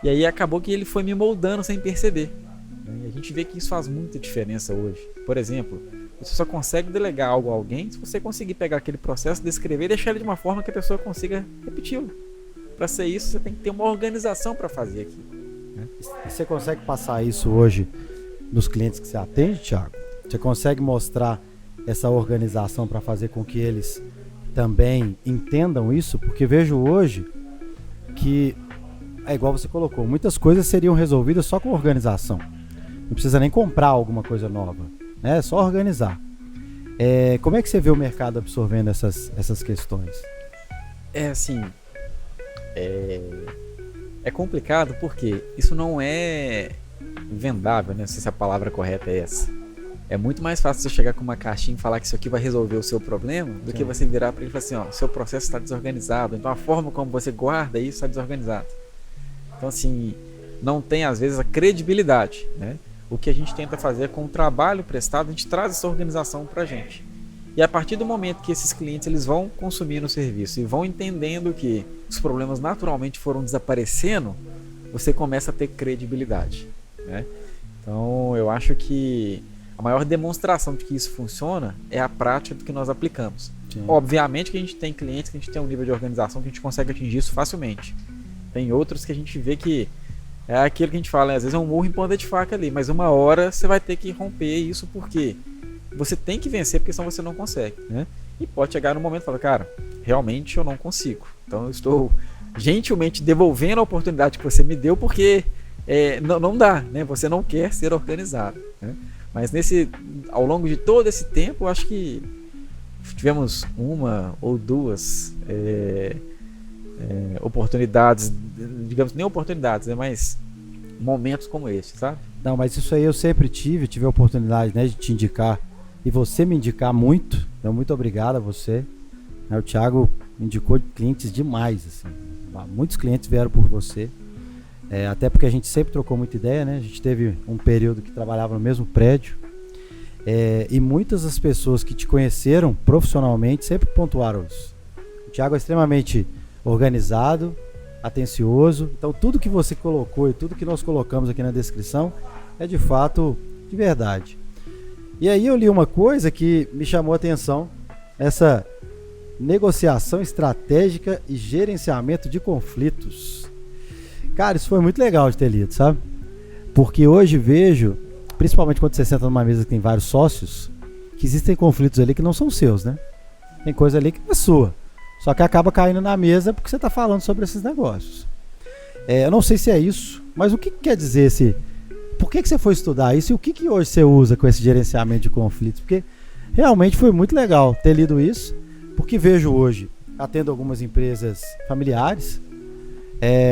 E aí acabou que ele foi me moldando sem perceber. E a gente vê que isso faz muita diferença hoje. Por exemplo, você só consegue delegar algo a alguém se você conseguir pegar aquele processo, descrever e deixar ele de uma forma que a pessoa consiga repeti-lo. Para ser isso, você tem que ter uma organização para fazer aquilo. E você consegue passar isso hoje nos clientes que você atende, Thiago? Você consegue mostrar essa organização para fazer com que eles também entendam isso? Porque vejo hoje que, igual você colocou, muitas coisas seriam resolvidas só com organização. Não precisa nem comprar alguma coisa nova, né? É só organizar. Como é que você vê o mercado absorvendo essas questões? É complicado porque isso não é vendável, né? Não sei se a palavra correta é essa. É muito mais fácil você chegar com uma caixinha e falar que isso aqui vai resolver o seu problema do que você virar para ele e falar assim, ó, seu processo está desorganizado, então a forma como você guarda isso está desorganizado. Então assim, não tem às vezes a credibilidade, né? O que a gente tenta fazer com o trabalho prestado, a gente traz essa organização para a gente. E a partir do momento que esses clientes eles vão consumindo o serviço e vão entendendo que os problemas naturalmente foram desaparecendo, você começa a ter credibilidade, né? Então eu acho que a maior demonstração de que isso funciona é a prática do que nós aplicamos. Sim. Obviamente que a gente tem clientes que a gente tem um nível de organização que a gente consegue atingir isso facilmente. Tem outros que a gente vê que é aquilo que a gente fala, né? Às vezes é um murro em ponta de faca ali, mas uma hora você vai ter que romper isso porque você tem que vencer, porque senão você não consegue, né? E pode chegar no momento e falar, cara, realmente eu não consigo. Então eu estou gentilmente devolvendo a oportunidade que você me deu porque não dá, né? Você não quer ser organizado, né? Mas ao longo de todo esse tempo, eu acho que tivemos uma ou duas oportunidades, digamos, nem oportunidades, né? Mas momentos como este, sabe? Não, mas isso aí eu sempre tive a oportunidade, né, de te indicar e você me indicar muito. Então, muito obrigado a você. O Thiago me indicou clientes demais, assim. Muitos clientes vieram por você. Até porque a gente sempre trocou muita ideia, né? A gente teve um período que trabalhava no mesmo prédio. E muitas das pessoas que te conheceram profissionalmente sempre pontuaram isso. O Thiago é extremamente organizado, atencioso. Então tudo que você colocou e tudo que nós colocamos aqui na descrição é de fato de verdade. E aí eu li uma coisa que me chamou a atenção. Essa negociação estratégica e gerenciamento de conflitos. Cara, isso foi muito legal de ter lido, sabe? Porque hoje vejo, principalmente quando você senta numa mesa que tem vários sócios, que existem conflitos ali que não são seus, né? Tem coisa ali que não é sua. Só que acaba caindo na mesa porque você está falando sobre esses negócios. Eu não sei se é isso, mas o que quer dizer esse... Por que você foi estudar isso e o que hoje você usa com esse gerenciamento de conflitos? Porque realmente foi muito legal ter lido isso, porque vejo hoje, atendo algumas empresas familiares,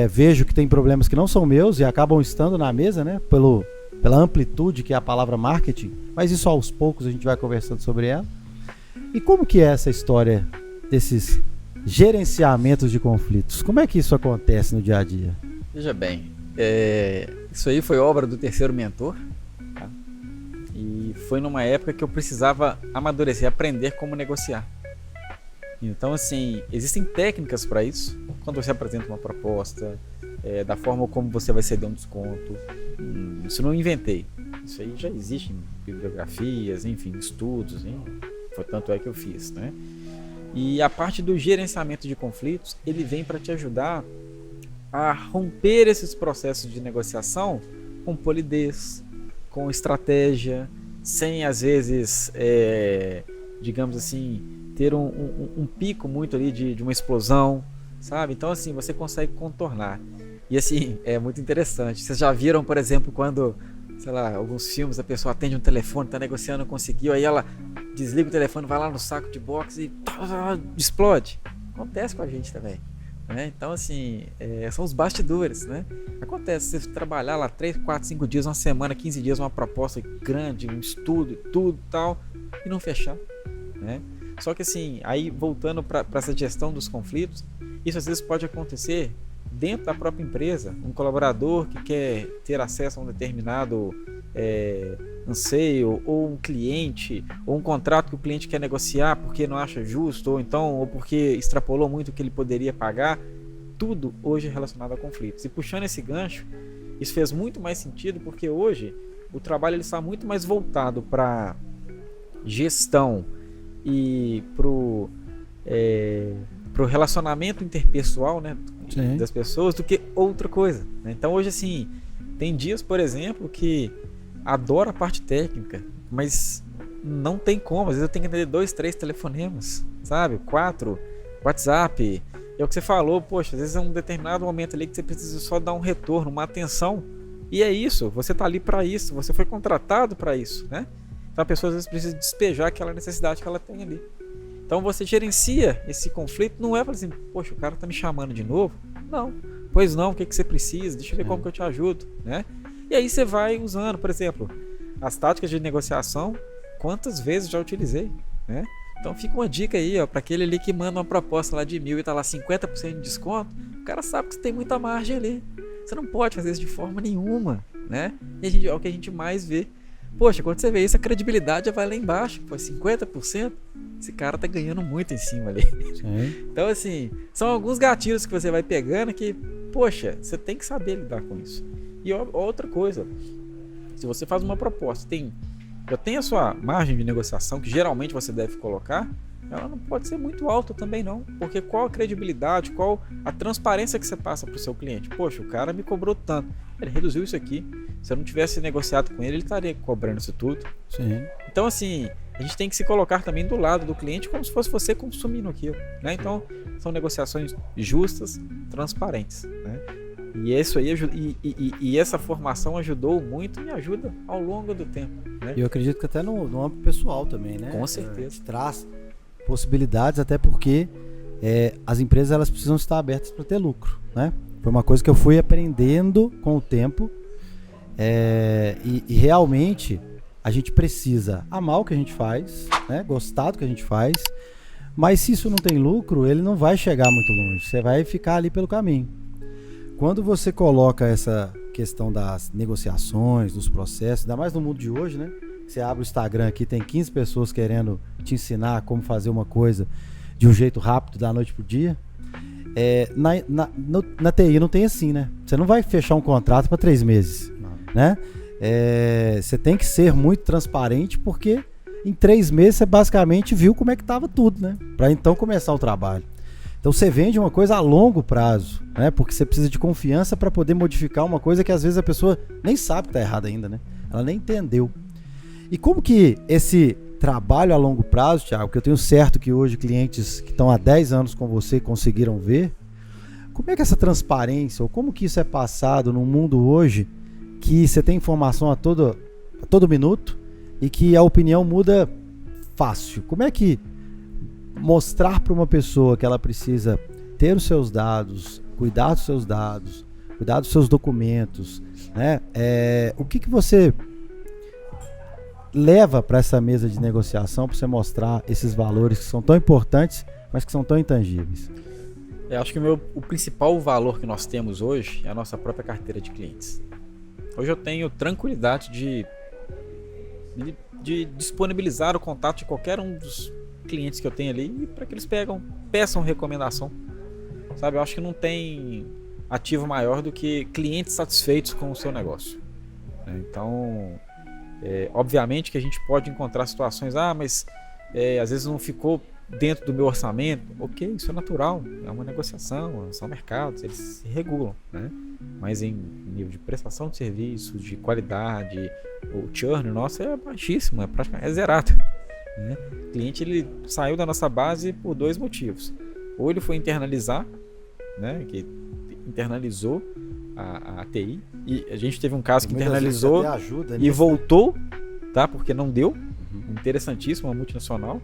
vejo que tem problemas que não são meus e acabam estando na mesa, né? Pela amplitude que é a palavra marketing, mas isso aos poucos a gente vai conversando sobre ela. E como que é essa história desses gerenciamentos de conflitos? Como é que isso acontece no dia a dia? Veja bem, isso aí foi obra do terceiro mentor, tá? E foi numa época que eu precisava amadurecer, aprender como negociar. Então, assim, existem técnicas para isso. Quando você apresenta uma proposta, da forma como você vai ceder um desconto, isso não inventei. Isso aí já existe em bibliografias, enfim, estudos, hein? Foi tanto que eu fiz, né? E a parte do gerenciamento de conflitos, ele vem para te ajudar a romper esses processos de negociação com polidez, com estratégia, sem às vezes, digamos assim, ter um pico muito ali de uma explosão, sabe? Então assim, você consegue contornar. E assim, é muito interessante. Vocês já viram, por exemplo, quando, sei lá, alguns filmes a pessoa atende um telefone, tá negociando, não conseguiu, aí ela desliga o telefone, vai lá no saco de boxe e explode. Acontece com a gente também, né? Então assim, são os bastidores, né? Acontece, você trabalhar lá 3, 4, 5 dias, uma semana, 15 dias, uma proposta grande, um estudo, tudo tal, e não fechar, né? Só que assim, aí voltando para essa gestão dos conflitos, isso às vezes pode acontecer dentro da própria empresa. Um colaborador que quer ter acesso a um determinado anseio, ou um cliente, ou um contrato que o cliente quer negociar porque não acha justo, ou porque extrapolou muito o que ele poderia pagar. Tudo hoje é relacionado a conflitos. E puxando esse gancho, isso fez muito mais sentido porque hoje o trabalho ele está muito mais voltado para gestão e pro relacionamento interpessoal, né, das pessoas, do que outra coisa, né? Então hoje assim, tem dias, por exemplo, que adoro a parte técnica, mas não tem como, às vezes eu tenho que atender 2, 3 telefonemas, sabe, 4, WhatsApp, é o que você falou, poxa, às vezes é um determinado momento ali que você precisa só dar um retorno, uma atenção, e é isso, você tá ali para isso, você foi contratado para isso, né? Então a pessoa às vezes precisa despejar aquela necessidade que ela tem ali. Então você gerencia esse conflito, não é para assim, poxa, o cara tá me chamando de novo. Não, pois não, o que você precisa? Deixa eu ver como que eu te ajudo, né? E aí você vai usando, por exemplo, as táticas de negociação, quantas vezes já utilizei, né? Então fica uma dica aí, ó, para aquele ali que manda uma proposta lá de 1.000 e tá lá 50% de desconto, o cara sabe que você tem muita margem ali. Você não pode fazer isso de forma nenhuma, né? E é o que a gente mais vê. Poxa, quando você vê isso, a credibilidade já vai lá embaixo. Pô, 50%, esse cara tá ganhando muito em cima ali. Sim. Então, assim, são alguns gatilhos que você vai pegando que, poxa, você tem que saber lidar com isso. E outra coisa, se você faz uma proposta, já tem a sua margem de negociação, que geralmente você deve colocar, ela não pode ser muito alta também não. Porque qual a credibilidade, qual a transparência que você passa pro seu cliente? Poxa, o cara me cobrou tanto, ele reduziu isso aqui. Se eu não tivesse negociado com ele estaria cobrando isso tudo. Sim. Então, assim, a gente tem que se colocar também do lado do cliente como se fosse você consumindo aquilo, né? Então, são negociações justas, transparentes, né? E isso aí e essa formação ajudou muito e ajuda ao longo do tempo, né? E eu acredito que até no âmbito pessoal também, né? Com certeza. Traz possibilidades, até porque as empresas elas precisam estar abertas para ter lucro, né? Foi uma coisa que eu fui aprendendo com o tempo, e realmente a gente precisa amar o que a gente faz, né? Gostar do que a gente faz, mas se isso não tem lucro, ele não vai chegar muito longe, você vai ficar ali pelo caminho. Quando você coloca essa questão das negociações, dos processos, ainda mais no mundo de hoje, né? Você abre o Instagram aqui, tem 15 pessoas querendo te ensinar como fazer uma coisa de um jeito rápido, da noite pro dia. Na TI não tem assim, né? Você não vai fechar um contrato para 3 meses, né? Você tem que ser muito transparente, porque em 3 meses você basicamente viu como é que estava tudo, né? Para então começar o trabalho. Então você vende uma coisa a longo prazo, né? Porque você precisa de confiança para poder modificar uma coisa que às vezes a pessoa nem sabe que está errada ainda, né? Ela nem entendeu. E como que esse trabalho a longo prazo, Thiago, que eu tenho certo que hoje clientes que estão há 10 anos com você conseguiram ver, como é que essa transparência, ou como que isso é passado num mundo hoje que você tem informação a todo minuto e que a opinião muda fácil? Como é que mostrar para uma pessoa que ela precisa ter os seus dados, cuidar dos seus dados, cuidar dos seus documentos, né? O que você leva para essa mesa de negociação para você mostrar esses valores que são tão importantes, mas que são tão intangíveis? Eu acho que o principal valor que nós temos hoje é a nossa própria carteira de clientes. Hoje eu tenho tranquilidade de disponibilizar o contato de qualquer um dos clientes que eu tenho ali para que eles peçam recomendação, sabe? Eu acho que não tem ativo maior do que clientes satisfeitos com o seu negócio, né? Então, obviamente que a gente pode encontrar situações, mas às vezes não ficou dentro do meu orçamento. Ok, isso é natural, é uma negociação, são mercados, eles se regulam, né? Mas em nível de prestação de serviço, de qualidade, o churn nosso é baixíssimo, praticamente zerado, né? O cliente ele saiu da nossa base por 2 motivos. Ou ele foi internalizar, né, que internalizou a TI, e a gente teve um caso que internalizou e voltou, tá, porque não deu. Interessantíssimo, uma multinacional.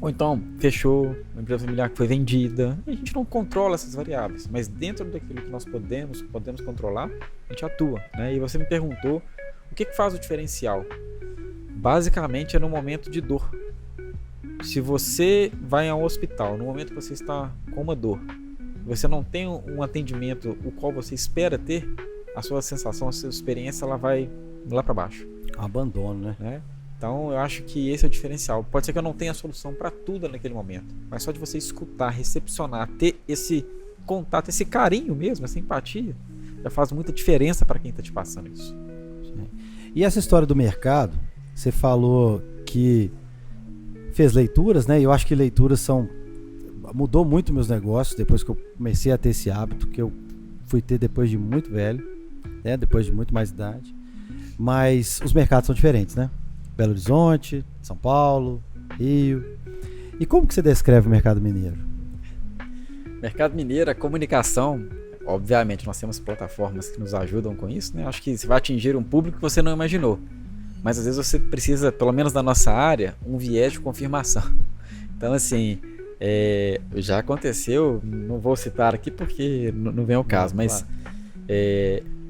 Ou então fechou, uma empresa familiar que foi vendida. A gente não controla essas variáveis, mas dentro daquilo que nós podemos controlar, a gente atua, né? E você me perguntou o que faz o diferencial. Basicamente é no momento de dor. Se você vai ao hospital no momento que você está com uma dor, você não tem um atendimento o qual você espera ter, a sua sensação, a sua experiência, ela vai lá para baixo. Abandono, né? Então eu acho que esse é o diferencial. Pode ser que eu não tenha a solução para tudo naquele momento, mas só de você escutar, recepcionar, ter esse contato, esse carinho mesmo, essa empatia, já faz muita diferença para quem está te passando isso. Sim. E essa história do mercado, você falou que fez leituras, né? E eu acho que leituras mudou muito meus negócios depois que eu comecei a ter esse hábito, que eu fui ter depois de muito velho, né? Depois de muito mais idade. Mas os mercados são diferentes, né? Belo Horizonte, São Paulo, Rio. E como que você descreve o mercado mineiro? Mercado mineiro, a comunicação, obviamente nós temos plataformas que nos ajudam com isso, né? Acho que você vai atingir um público que você não imaginou. Mas às vezes você precisa, pelo menos na nossa área, um viés de confirmação. Então assim, já aconteceu, não vou citar aqui porque não vem ao caso, mas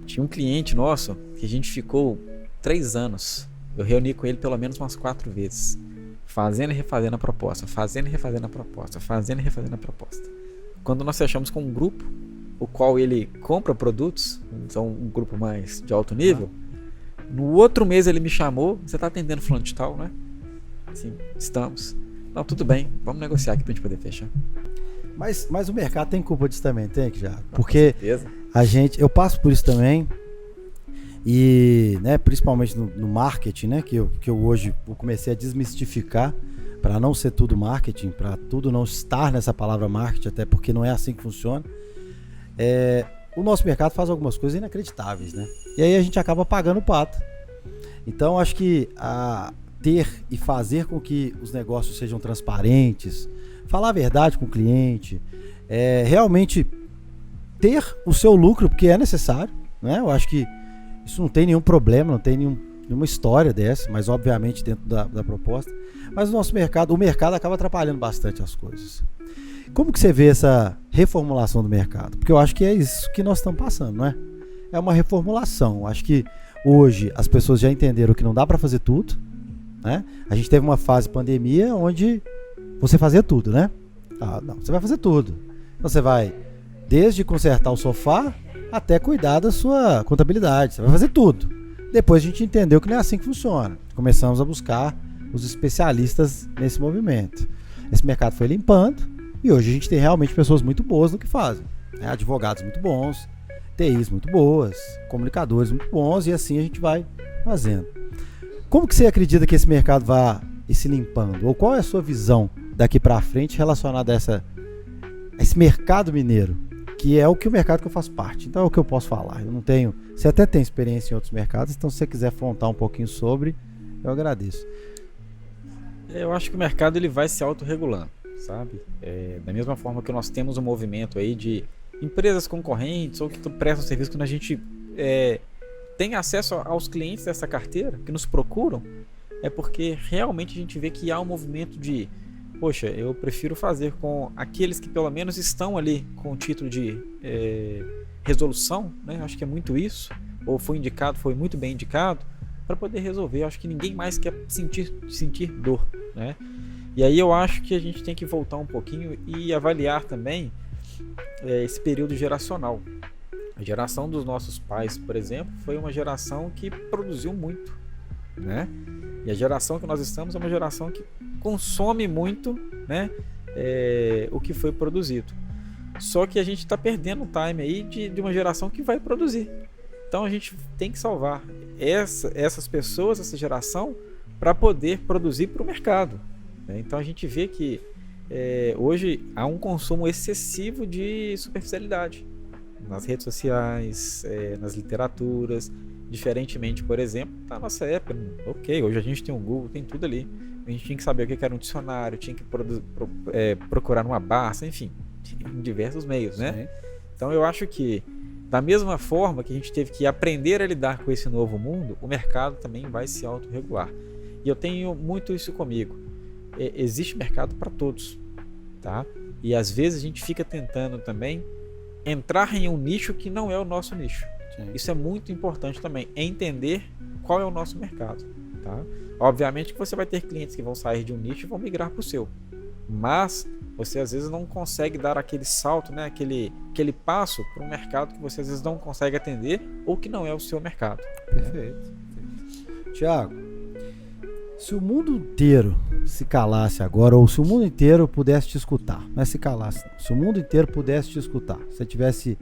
tinha um cliente nosso que a gente ficou 3 anos. Eu reuni com ele pelo menos umas 4 vezes, fazendo e refazendo a proposta, fazendo e refazendo a proposta, fazendo e refazendo a proposta. Quando nós fechamos com um grupo, o qual ele compra produtos, então um grupo mais de alto nível, no outro mês ele me chamou: você está atendendo fulano de tal, né? Assim, estamos. Não, tudo bem, vamos negociar aqui pra gente poder fechar. Mas o mercado tem culpa disso também, tem, já? Porque eu passo por isso também. E, né, principalmente no marketing, né, que eu hoje comecei a desmistificar para não ser tudo marketing, para tudo não estar nessa palavra marketing, até porque não é assim que funciona. O nosso mercado faz algumas coisas inacreditáveis, né? E aí a gente acaba pagando o pato. Então acho que ter e fazer com que os negócios sejam transparentes, falar a verdade com o cliente, realmente ter o seu lucro, porque é necessário, né? Eu acho que isso não tem nenhum problema, não tem nenhuma história dessa, mas obviamente dentro da proposta. Mas o mercado acaba atrapalhando bastante as coisas. Como que você vê essa reformulação do mercado? Porque eu acho que é isso que nós estamos passando, não é? É uma reformulação. Eu acho que hoje as pessoas já entenderam que não dá para fazer tudo, né? A gente teve uma fase pandemia onde você fazia tudo, né? Não, você vai fazer tudo. Então você vai desde consertar o sofá até cuidar da sua contabilidade. Você vai fazer tudo. Depois a gente entendeu que não é assim que funciona. Começamos a buscar os especialistas nesse movimento. Esse mercado foi limpando e hoje a gente tem realmente pessoas muito boas no que fazem, né? Advogados muito bons, TIs muito boas, comunicadores muito bons, e assim a gente vai fazendo. Como que você acredita que esse mercado vai se limpando? Ou qual é a sua visão daqui para frente relacionada a esse mercado mineiro? Que é o mercado que eu faço parte. Então é o que eu posso falar. Eu não tenho... Você até tem experiência em outros mercados, então se você quiser contar um pouquinho sobre, eu agradeço. Eu acho que o mercado ele vai se autorregulando, sabe? Da mesma forma que nós temos um movimento aí de empresas concorrentes ou que prestam serviço quando a gente tem acesso aos clientes dessa carteira, que nos procuram, é porque realmente a gente vê que há um movimento de, poxa, eu prefiro fazer com aqueles que pelo menos estão ali com o título de resolução, né? Acho que é muito isso, ou foi indicado, foi muito bem indicado, para poder resolver. Eu acho que ninguém mais quer sentir dor, né? E aí eu acho que a gente tem que voltar um pouquinho e avaliar também esse período geracional. A geração dos nossos pais, por exemplo, foi uma geração que produziu muito, né? E a geração que nós estamos é uma geração que consome muito, né? O que foi produzido. Só que a gente está perdendo o time aí de uma geração que vai produzir. Então a gente tem que salvar essas pessoas, essa geração, para poder produzir para o mercado, né? Então a gente vê que hoje há um consumo excessivo de superficialidade nas redes sociais, nas literaturas, diferentemente, por exemplo, da nossa época. Ok, hoje a gente tem um Google, tem tudo ali. A gente tinha que saber o que era um dicionário, tinha que procurar numa Barça, enfim, em diversos meios, né? Sim. Então eu acho que da mesma forma que a gente teve que aprender a lidar com esse novo mundo, o mercado também vai se autorregular. E eu tenho muito isso comigo. Existe mercado para todos, tá? E às vezes a gente fica tentando também entrar em um nicho que não é o nosso nicho. Sim. Isso é muito importante também, entender qual é o nosso mercado, tá? Obviamente que você vai ter clientes que vão sair de um nicho e vão migrar para o seu, mas você às vezes não consegue dar aquele salto, né? aquele passo para um mercado que você às vezes não consegue atender ou que não é o seu mercado. Perfeito. Tiago, se o mundo inteiro se calasse agora, ou se o mundo inteiro pudesse te escutar, não é se calasse, se o mundo inteiro pudesse te escutar, se você tivesse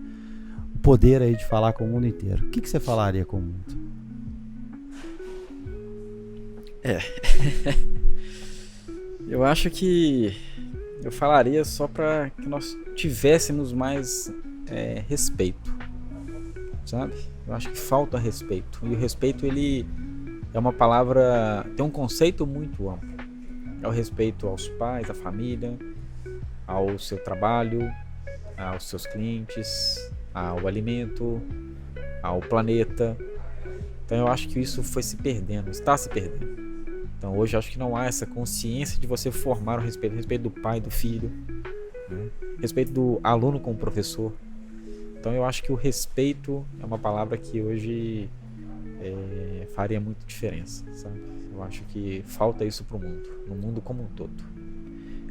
o poder aí de falar com o mundo inteiro, o que você falaria com o mundo? Eu acho que eu falaria só para que nós tivéssemos mais respeito, sabe? Eu acho que falta respeito, e o respeito ele é uma palavra, tem um conceito muito amplo. É o respeito aos pais, à família, ao seu trabalho, aos seus clientes, ao alimento, ao planeta. Então eu acho que isso foi se perdendo, está se perdendo. Então hoje eu acho que não há essa consciência de você formar o respeito do pai, do filho, né? Respeito do aluno com o professor. Então eu acho que o respeito é uma palavra que hoje faria muita diferença, sabe? Eu acho que falta isso pro mundo, no mundo como um todo.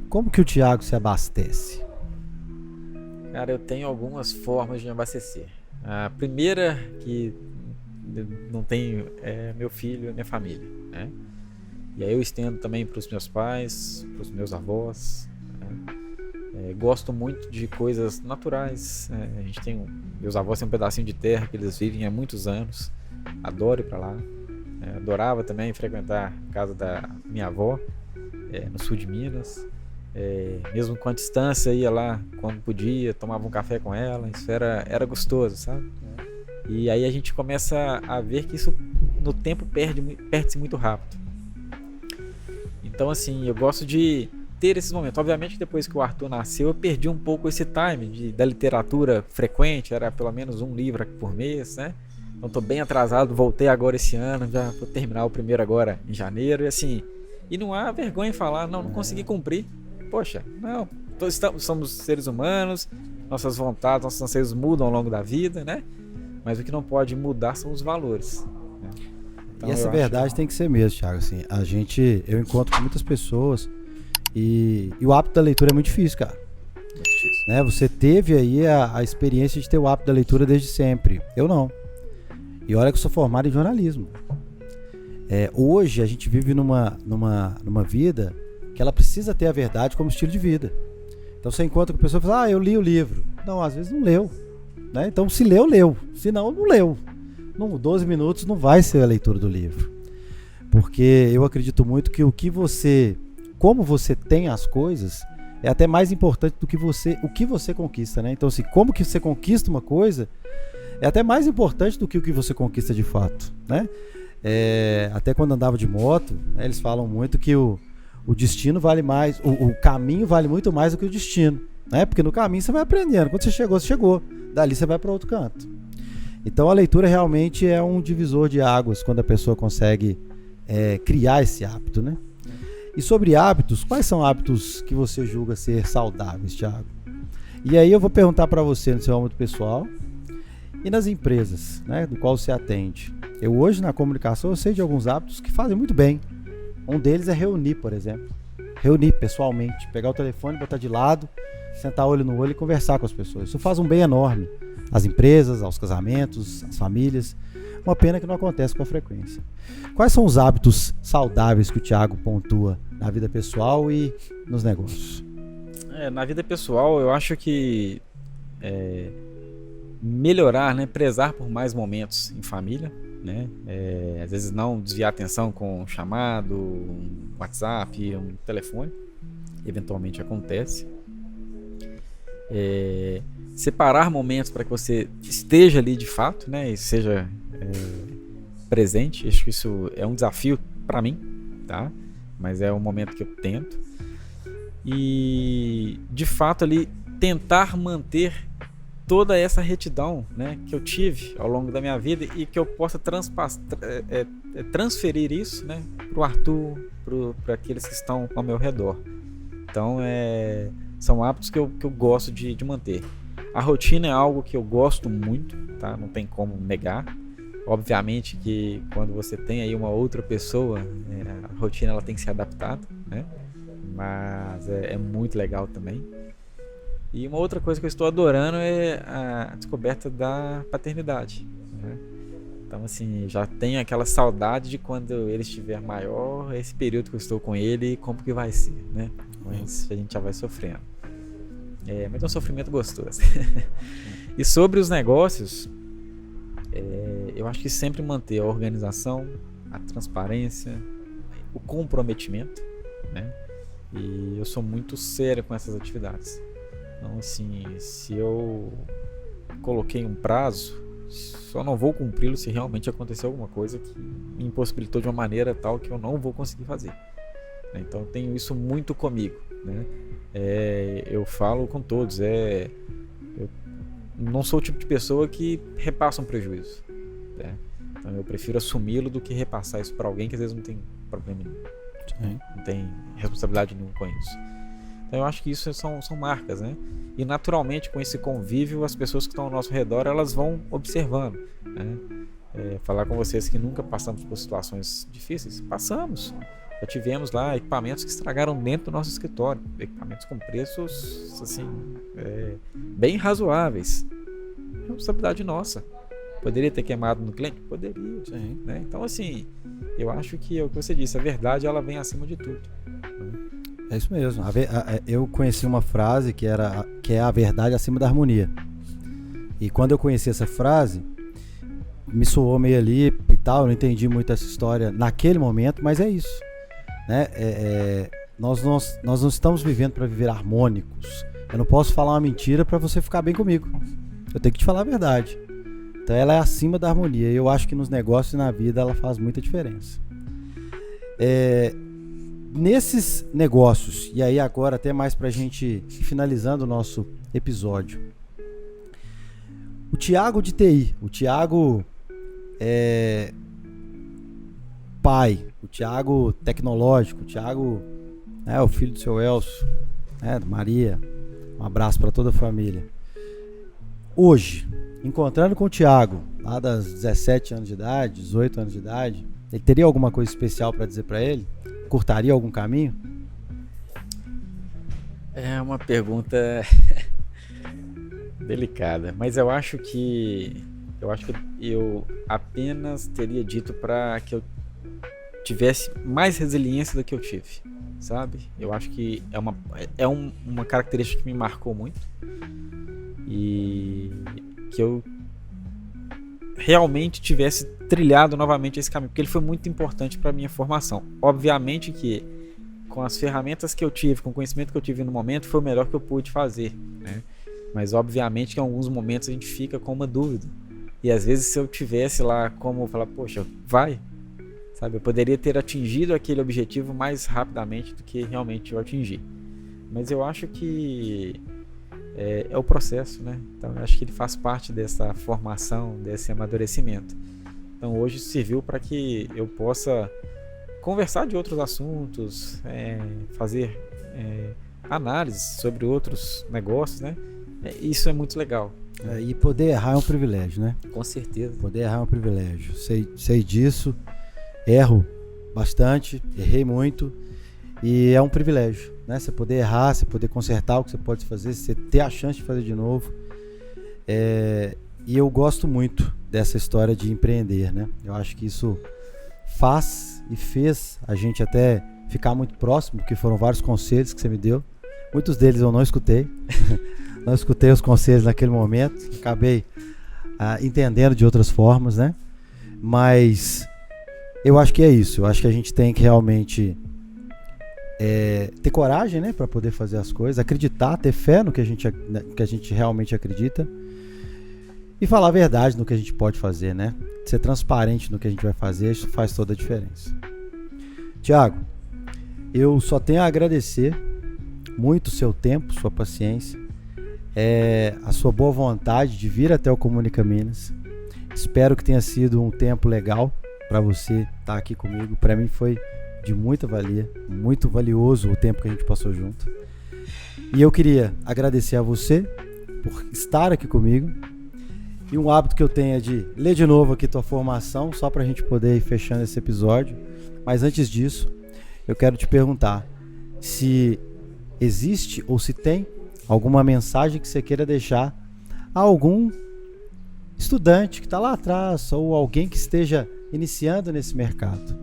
Como que o Tiago se abastece? Cara, eu tenho algumas formas de me abastecer. A primeira que não tenho é meu filho, minha família, né? E aí eu estendo também para os meus pais, para os meus avós, né? Gosto muito de coisas naturais. A gente tem meus avós têm um pedacinho de terra que eles vivem há muitos anos. Adoro ir para lá. Adorava também frequentar a casa da minha avó, no sul de Minas. Mesmo com a distância, ia lá quando podia, tomava um café com ela. Isso era gostoso, sabe? E aí a gente começa a ver que isso no tempo perde-se muito rápido. Então assim, eu gosto de ter esses momentos. Obviamente que depois que o Arthur nasceu, eu perdi um pouco esse time da literatura frequente, era pelo menos um livro por mês, né? Então tô bem atrasado, voltei agora esse ano, já vou terminar o primeiro agora em janeiro, e assim, e não há vergonha em falar, não consegui cumprir. Poxa, não, somos seres humanos, nossas vontades, nossos anseios mudam ao longo da vida, né? Mas o que não pode mudar são os valores, né? Então, e essa verdade tem que ser mesmo, Thiago, assim, eu encontro com muitas pessoas e o hábito da leitura é muito difícil, cara. Muito difícil. Né? Você teve aí a experiência de ter o hábito da leitura desde sempre, eu não. E olha que eu sou formado em jornalismo. Hoje a gente vive numa vida que ela precisa ter a verdade como estilo de vida. Então você encontra com a pessoa e fala, eu li o livro. Não, às vezes não leu. Né? Então se leu, leu. Se não, não leu. 12 minutos não vai ser a leitura do livro. Porque eu acredito muito que como você tem as coisas, é até mais importante do que o que você conquista, né? Então assim, como que você conquista uma coisa é até mais importante do que o que você conquista de fato, né? Até quando andava de moto, né, eles falam muito que o destino vale mais, o caminho vale muito mais do que o destino, né? Porque no caminho você vai aprendendo, quando você chegou, dali você vai para outro canto. Então a leitura realmente é um divisor de águas quando a pessoa consegue criar esse hábito, né? E sobre hábitos, quais são hábitos que você julga ser saudáveis, Thiago? E aí eu vou perguntar para você no seu âmbito pessoal e nas empresas, né, do qual você atende. Eu hoje na comunicação eu sei de alguns hábitos que fazem muito bem. Um deles é reunir, por exemplo. Reunir pessoalmente, pegar o telefone, botar de lado, sentar olho no olho e conversar com as pessoas. Isso faz um bem enorme às empresas, aos casamentos, às famílias. Uma pena que não acontece com a frequência. Quais são os hábitos saudáveis que o Thiago pontua na vida pessoal e nos negócios? Na vida pessoal, eu acho que melhorar, né, prezar por mais momentos em família, né? Às vezes não desviar a atenção com um chamado, um WhatsApp, um telefone, eventualmente acontece. Separar momentos para que você esteja ali de fato, né, e seja presente. Acho que isso é um desafio para mim, tá? Mas é um momento que eu tento. E de fato ali tentar manter toda essa retidão, né, que eu tive ao longo da minha vida e que eu possa transferir isso, né, para o Arthur, para aqueles que estão ao meu redor. Então são hábitos que eu gosto de manter. A rotina é algo que eu gosto muito, tá? Não tem como negar. Obviamente que quando você tem aí uma outra pessoa, a rotina ela tem que ser adaptada, né? Mas é muito legal também. E uma outra coisa que eu estou adorando é a descoberta da paternidade, né? Então assim, já tenho aquela saudade de quando ele estiver maior, esse período que eu estou com ele, como que vai ser, né? Mas a gente já vai sofrendo. Mas é um sofrimento gostoso. E sobre os negócios, eu acho que sempre manter a organização, a transparência, o comprometimento, né? E eu sou muito sério com essas atividades. Então assim, se eu coloquei um prazo, só não vou cumpri-lo se realmente acontecer alguma coisa que me impossibilitou de uma maneira tal que eu não vou conseguir fazer. Então eu tenho isso muito comigo, né? Eu falo com todos, eu não sou o tipo de pessoa que repassa um prejuízo, né? Então eu prefiro assumi-lo do que repassar isso para alguém que às vezes não tem problema nenhum, não tem responsabilidade nenhuma com isso. Então eu acho que isso são marcas, né? E naturalmente com esse convívio as pessoas que estão ao nosso redor elas vão observando, né? Falar com vocês que nunca passamos por situações difíceis, passamos. Já tivemos lá equipamentos que estragaram dentro do nosso escritório, equipamentos com preços assim, bem razoáveis. É responsabilidade nossa. Poderia ter queimado no cliente? Poderia, né? Então assim, eu acho que é o que você disse, a verdade ela vem acima de tudo, né? É isso mesmo. Eu conheci uma frase que é a verdade acima da harmonia. E quando eu conheci essa frase, me soou meio ali e tal, eu não entendi muito essa história naquele momento, mas é isso, né? Nós não estamos vivendo para viver harmônicos. Eu não posso falar uma mentira para você ficar bem comigo. Eu tenho que te falar a verdade. Então ela é acima da harmonia. E eu acho que nos negócios e na vida ela faz muita diferença. nesses negócios, e aí agora até mais pra gente finalizando o nosso episódio, o Thiago de TI, o Thiago pai, o Thiago tecnológico, o Thiago, o filho do seu Elcio, Maria, um abraço para toda a família. Hoje, encontrando com o Thiago, lá das 17 anos de idade, 18 anos de idade, ele teria alguma coisa especial para dizer para ele? Curtaria algum caminho? É uma pergunta delicada, mas eu acho que eu apenas teria dito para que eu tivesse mais resiliência do que eu tive, sabe? Eu acho que é uma característica que me marcou muito e que eu realmente tivesse trilhado novamente esse caminho, porque ele foi muito importante para minha formação. Obviamente que com as ferramentas que eu tive, com o conhecimento que eu tive no momento, foi o melhor que eu pude fazer, né? Mas obviamente que em alguns momentos a gente fica com uma dúvida. E às vezes se eu tivesse lá como falar, poxa, vai, sabe? Eu poderia ter atingido aquele objetivo mais rapidamente do que realmente eu atingi. Mas eu acho que é o processo, né? Então eu acho que ele faz parte dessa formação, desse amadurecimento. Então hoje serviu para que eu possa conversar de outros assuntos, fazer análises sobre outros negócios, né? Isso é muito legal. E poder errar é um privilégio, né? Com certeza. Poder errar é um privilégio. Sei disso, erro bastante, errei muito e é um privilégio, né? Você poder errar, você poder consertar o que você pode fazer, você ter a chance de fazer de novo. E eu gosto muito dessa história de empreender, né? Eu acho que isso faz e fez a gente até ficar muito próximo, porque foram vários conselhos que você me deu. Muitos deles eu não escutei. Não escutei os conselhos naquele momento. Acabei entendendo de outras formas, né? Mas eu acho que é isso. Eu acho que a gente tem que realmente ter coragem, né? Para poder fazer as coisas. Acreditar, ter fé no que a gente realmente acredita. E falar a verdade no que a gente pode fazer, né? Ser transparente no que a gente vai fazer. Isso faz toda a diferença. Thiago, eu só tenho a agradecer muito o seu tempo, sua paciência, a sua boa vontade de vir até o Comunica Minas. Espero que tenha sido um tempo legal para você estar aqui comigo. Para mim foi de muita valia, muito valioso o tempo que a gente passou junto. E eu queria agradecer a você por estar aqui comigo. E um hábito que eu tenho é de ler de novo aqui tua formação, só para a gente poder ir fechando esse episódio. Mas antes disso, eu quero te perguntar se existe ou se tem alguma mensagem que você queira deixar a algum estudante que está lá atrás ou alguém que esteja iniciando nesse mercado.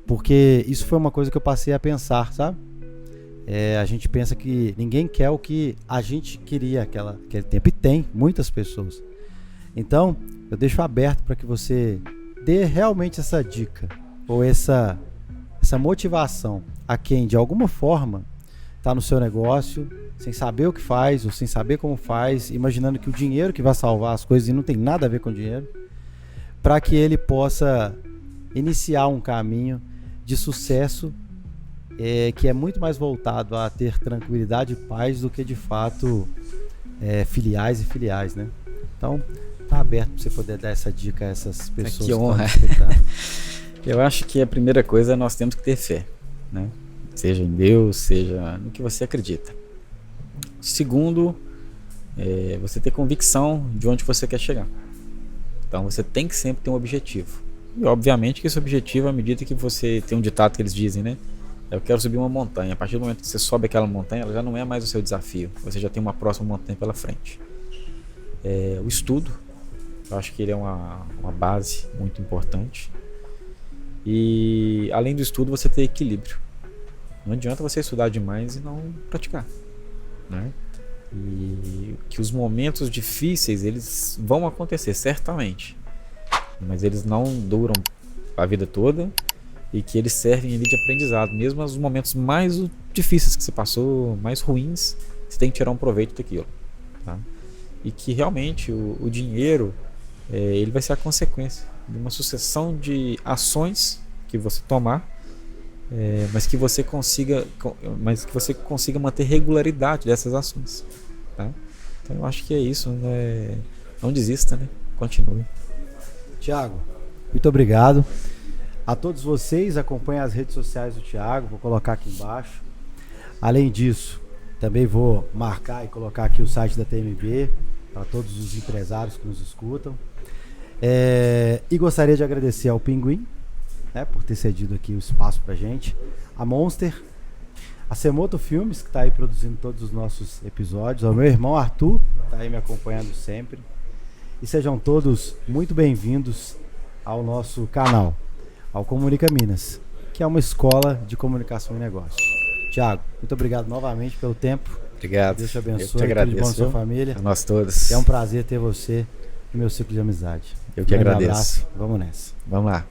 Porque isso foi uma coisa que eu passei a pensar, sabe? A gente pensa que ninguém quer o que a gente queria aquele tempo. E tem muitas pessoas. Então, eu deixo aberto para que você dê realmente essa dica ou essa motivação a quem de alguma forma está no seu negócio, sem saber o que faz ou sem saber como faz, imaginando que o dinheiro que vai salvar as coisas e não tem nada a ver com dinheiro, para que ele possa iniciar um caminho de sucesso que é muito mais voltado a ter tranquilidade e paz do que de fato filiais e filiais, né? Então, tá aberto para você poder dar essa dica a essas pessoas. Que honra. Eu acho que a primeira coisa nós temos que ter fé, né? Seja em Deus, seja no que você acredita. Segundo, você ter convicção de onde você quer chegar. Então você tem que sempre ter um objetivo. E obviamente que esse objetivo, à medida que você tem um ditado que eles dizem, né? Eu quero subir uma montanha. A partir do momento que você sobe aquela montanha, ela já não é mais o seu desafio. Você já tem uma próxima montanha pela frente. O estudo, eu acho que ele é uma base muito importante. E além do estudo, você ter equilíbrio. Não adianta você estudar demais e não praticar, né? E que os momentos difíceis, eles vão acontecer, certamente. Mas eles não duram a vida toda e que eles servem ali de aprendizado. Mesmo os momentos mais difíceis que você passou, mais ruins, você tem que tirar um proveito daquilo, tá? E que realmente o dinheiro, ele vai ser a consequência de uma sucessão de ações que você tomar mas que você consiga manter regularidade dessas ações, tá? Então eu acho que é isso, né? Não desista, né? Continue. Tiago, muito obrigado. A todos vocês, acompanhem as redes sociais do Tiago, vou colocar aqui embaixo. Além disso, também vou marcar e colocar aqui o site da TMB para todos os empresários que nos escutam. E gostaria de agradecer ao Pinguim, né, por ter cedido aqui o espaço pra gente, a Monster, a Semoto Filmes, que está aí produzindo todos os nossos episódios, ao meu irmão Arthur, que está aí me acompanhando sempre. E sejam todos muito bem-vindos ao nosso canal, ao Comunica Minas, que é uma escola de comunicação e negócios. Tiago, muito obrigado novamente pelo tempo. Obrigado. Deus te abençoe. Eu te agradeço, tudo de bom à sua família. A nós todos. É um prazer ter você no meu ciclo de amizade. Eu que Grande agradeço. Abraço. Vamos nessa. Vamos lá.